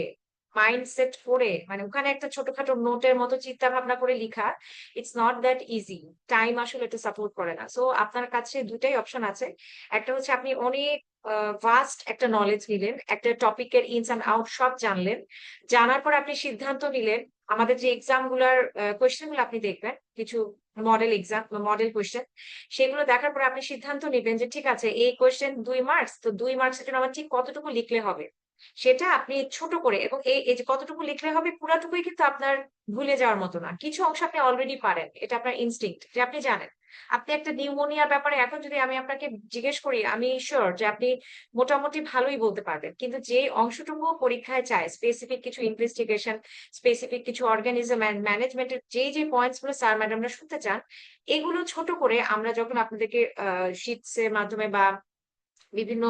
মাইন্ডসেট করে মানে ওখানে একটা ছোটখাটো নোটের মতো চিন্তা ভাবনা করে লিখা, it's not that easy. Time আসলে এটা সাপোর্ট করে না। সো আপনার কাছে দুটাই অপশন আছে। একটা হচ্ছে আপনি অনেক ভাস্ট একটা নলেজ নিলেন, একটা টপিকের ইনস অ্যান্ড আউট সব জানলেন, জানার পর আপনি সিদ্ধান্ত নিলেন। আমাদের যে এক্সাম গুলার কোয়েশ্চেন গুলো আপনি দেখবেন, কিছু মডেল এক্সাম মডেল কোয়েশ্চেন, সেগুলো দেখার পর আপনি সিদ্ধান্ত নেবেন যে ঠিক আছে এই কোয়েশ্চেন 2 মার্কস, তো 2 মার্কসের জন্য আমার ঠিক কতটুকু লিখলে হবে, সেটা আপনি ছোট করে, এবং এই যে কতটুকু লিখলে হবে পুরাটুকুই কিন্তু আপনার ভুলে যাওয়ার মতো না। কিছু অংশ আপনি অলরেডি পারেন, এটা আপনার ইনস্টিংক্ট যে আপনি জানেন। আপনি একটা নিউমোনিয়ার ব্যাপারে এখন যদি আমি আপনাকে জিজ্ঞেস করি, আমি শিওর যে আপনি মোটামুটি ভালোই বলতে পারবেন, কিন্তু যে অংশটুকু পরীক্ষায় চায় স্পেসিফিক কিছু ইনভেস্টিগেশন, স্পেসিফিক কিছু অর্গানিজম অ্যান্ড ম্যানেজমেন্টের যে পয়েন্টস গুলো স্যার ম্যাডামরা শুনতে চান, এগুলো ছোট করে আমরা যখন আপনাদেরকে শিটস এর মাধ্যমে বা বিভিন্ন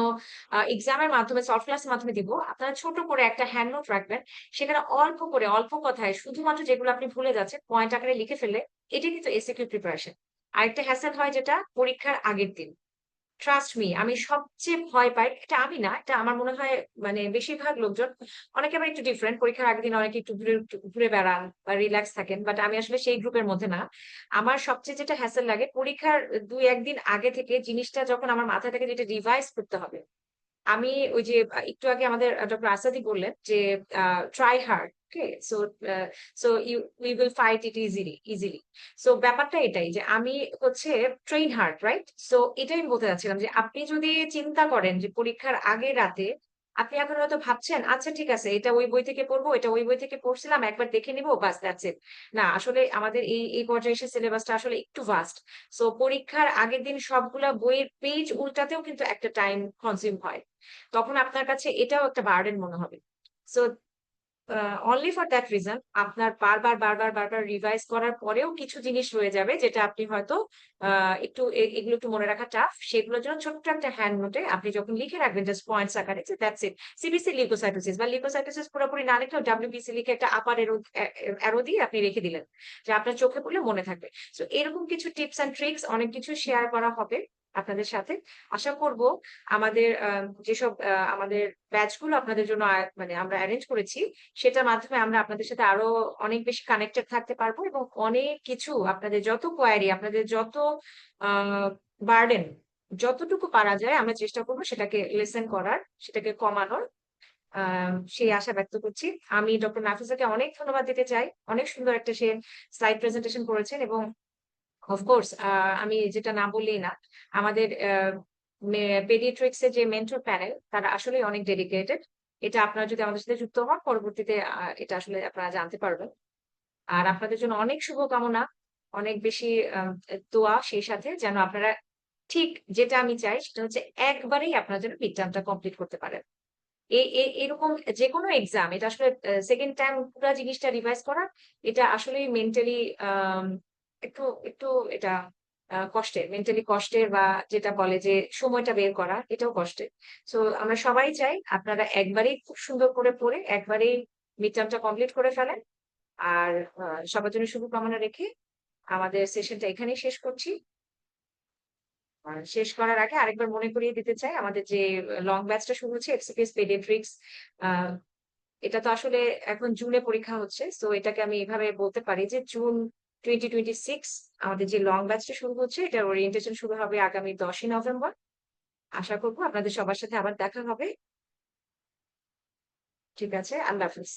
এক্সামের মাধ্যমে সলভ ক্লাসের মাধ্যমে দিব, আপনারা ছোট করে একটা হ্যান্ড নোট রাখবেন। সেখানে অল্প করে অল্প কথায় শুধুমাত্র যেগুলো আপনি ভুলে যাচ্ছেন পয়েন্ট আকারে লিখে ফেললে, এটা কিন্তু এসিকিউ প্রিপারেশন। আরেকটা হ্যাসেল হয় যেটা পরীক্ষার আগের দিন। ট্রাস্ট মি, আমি সবচেয়ে ভয় পাই, এটা আমি না, এটা আমার মনে হয় মানে বেশিরভাগ লোকজন, অনেকে আবার একটু ডিফারেন্ট, পরীক্ষার আগের দিন অনেকে একটু ঘুরে বেড়ান বা রিল্যাক্স থাকেন, বাট আমি আসলে সেই গ্রুপের মধ্যে না। আমার সবচেয়ে যেটা হ্যাসেল লাগে পরীক্ষার 2-1 দিন আগে থেকে জিনিসটা যখন আমার মাথায় থেকে যেটা রিভাইজ করতে হবে। আমি ওই যে একটু আগে আমাদের ডক্টর আসাদি বললেন যে try hard, okay, so so you we will fight it easily. So ব্যাপারটা এটাই যে আমি হচ্ছে ট্রেন হার্ড, রাইট? সো এটাই আমি বলতে চাচ্ছিলাম যে আপনি যদি চিন্তা করেন যে পরীক্ষার আগের রাতে আপনি এখন হয়তো ভাবছেন আচ্ছা ঠিক আছে এটা ওই বই থেকে পড়বো, এটা ওই বই থেকে পড়ছিলাম, একবার দেখে নিবো, বাস দ্যাটস ইট। না, আসলে আমাদের এই পর্যায়ে এসে সিলেবাসটা আসলে একটু ভাস্ট। সো পরীক্ষার আগের দিন সবগুলা বইয়ের পেজ উল্টাতেও কিন্তু একটা টাইম কনজিউম হয়। তখন আপনার কাছে এটাও একটা বার্ডেন মনে হবে। So only for that reason আপনার বারবার বারবার বারবার রিভাইজ করার পরেও কিছু জিনিস রয়ে যাবে যেটা আপনি হয়তো একটু এগুলো একটু মনে রাখা টাফ, সেগুলোর জন্য ছোট্ট একটা হ্যান্ড নোটে আপনি যখন লিখে রাখবেন জাস্ট পয়েন্টস আকারে যে দ্যাটস ইট। সিবিসি লিউকোসাইটোসিস বা লিউকোসাইটোসিস পুরোপুরি না লিখলেও ডাব্লিউবিসি লিখে একটা আপার অ্যারো দিয়ে আপনি রেখে দিলেন, যে আপনার চোখে পড়লে মনে থাকবে। তো এরকম কিছু টিপস এন্ড ট্রিক্স অনেক কিছু শেয়ার করা হবে আপনাদের সাথে। আশা করব আমাদের যেসব আমাদের ব্যাচ গুলো আপনাদের জন্য মানে আমরা অ্যারেঞ্জ করেছি, সেটার মাধ্যমে আমরা আপনাদের সাথে আরো অনেক বেশি কানেক্টেড থাকতে পারবো, এবং অনেক কিছু আপনাদের যত কোয়ারি, আপনাদের যত বার্ডেন, যতটুকু পারা যায় আমরা চেষ্টা করবো সেটাকে লেসেন করার, সেটাকে কমানোর। সেই আশা ব্যক্ত করছি। আমি ডক্টর নাফিসাকে অনেক ধন্যবাদ দিতে চাই, অনেক সুন্দর একটা সে স্লাইড প্রেজেন্টেশন করেছেন। এবং অফকোর্স আমি যেটা না বললেই না, আমাদের পেডিয়াট্রিক্স এর যে মেন্টর প্যানেল তারা আসলে অনেক ডেডিকেটেড। এটা আপনারা যদি আমাদের সাথে যুক্ত হন পরবর্তীতে এটা আসলে আপনারা জানতে পারবেন। আর আপনাদের জন্য অনেক শুভকামনা, অনেক বেশি দোয়া, সেই সাথে যেন আপনারা ঠিক যেটা আমি চাই সেটা হচ্ছে একবারেই আপনারা যেন মিড টার্মটা কমপ্লিট করতে পারেন। এরকম যে কোনো এক্সাম, এটা আসলে সেকেন্ড টাইম পুরো জিনিসটা রিভাইজ করা, এটা আসলে মেন্টালি একটু একটু এটা কষ্টের, মেন্টালি কষ্টের, বা যেটা বলে যে সময়টা বের করা, এটাও কষ্টের। সো আমরা সবাই চাই আপনারা একবারেই খুব সুন্দর করে পড়ে একবারেই মিড টার্মটা কমপ্লিট করে ফেলেন। আর সবার জন্য শুভকামনা রেখে আমাদের সেশনটা এখানেই শেষ করছি। আর শেষ করার আগে আরেকবার মনে করিয়ে দিতে চাই আমাদের যে লং ব্যাচটা শুরু হচ্ছে এফসিপিএস পেডিয়াট্রিক্স, এটা তো আসলে এখন জুনে পরীক্ষা হচ্ছে, তো এটাকে আমি এভাবে বলতে পারি যে জুন 2026 আমাদের যে লং ব্যাচটা শুরু হচ্ছে, এটার ওরিয়েন্টেশন শুরু হবে আগামী 10ই নভেম্বর। আশা করবো আপনাদের সবার সাথে আবার দেখা হবে। ঠিক আছে, আল্লাহ হাফিজ।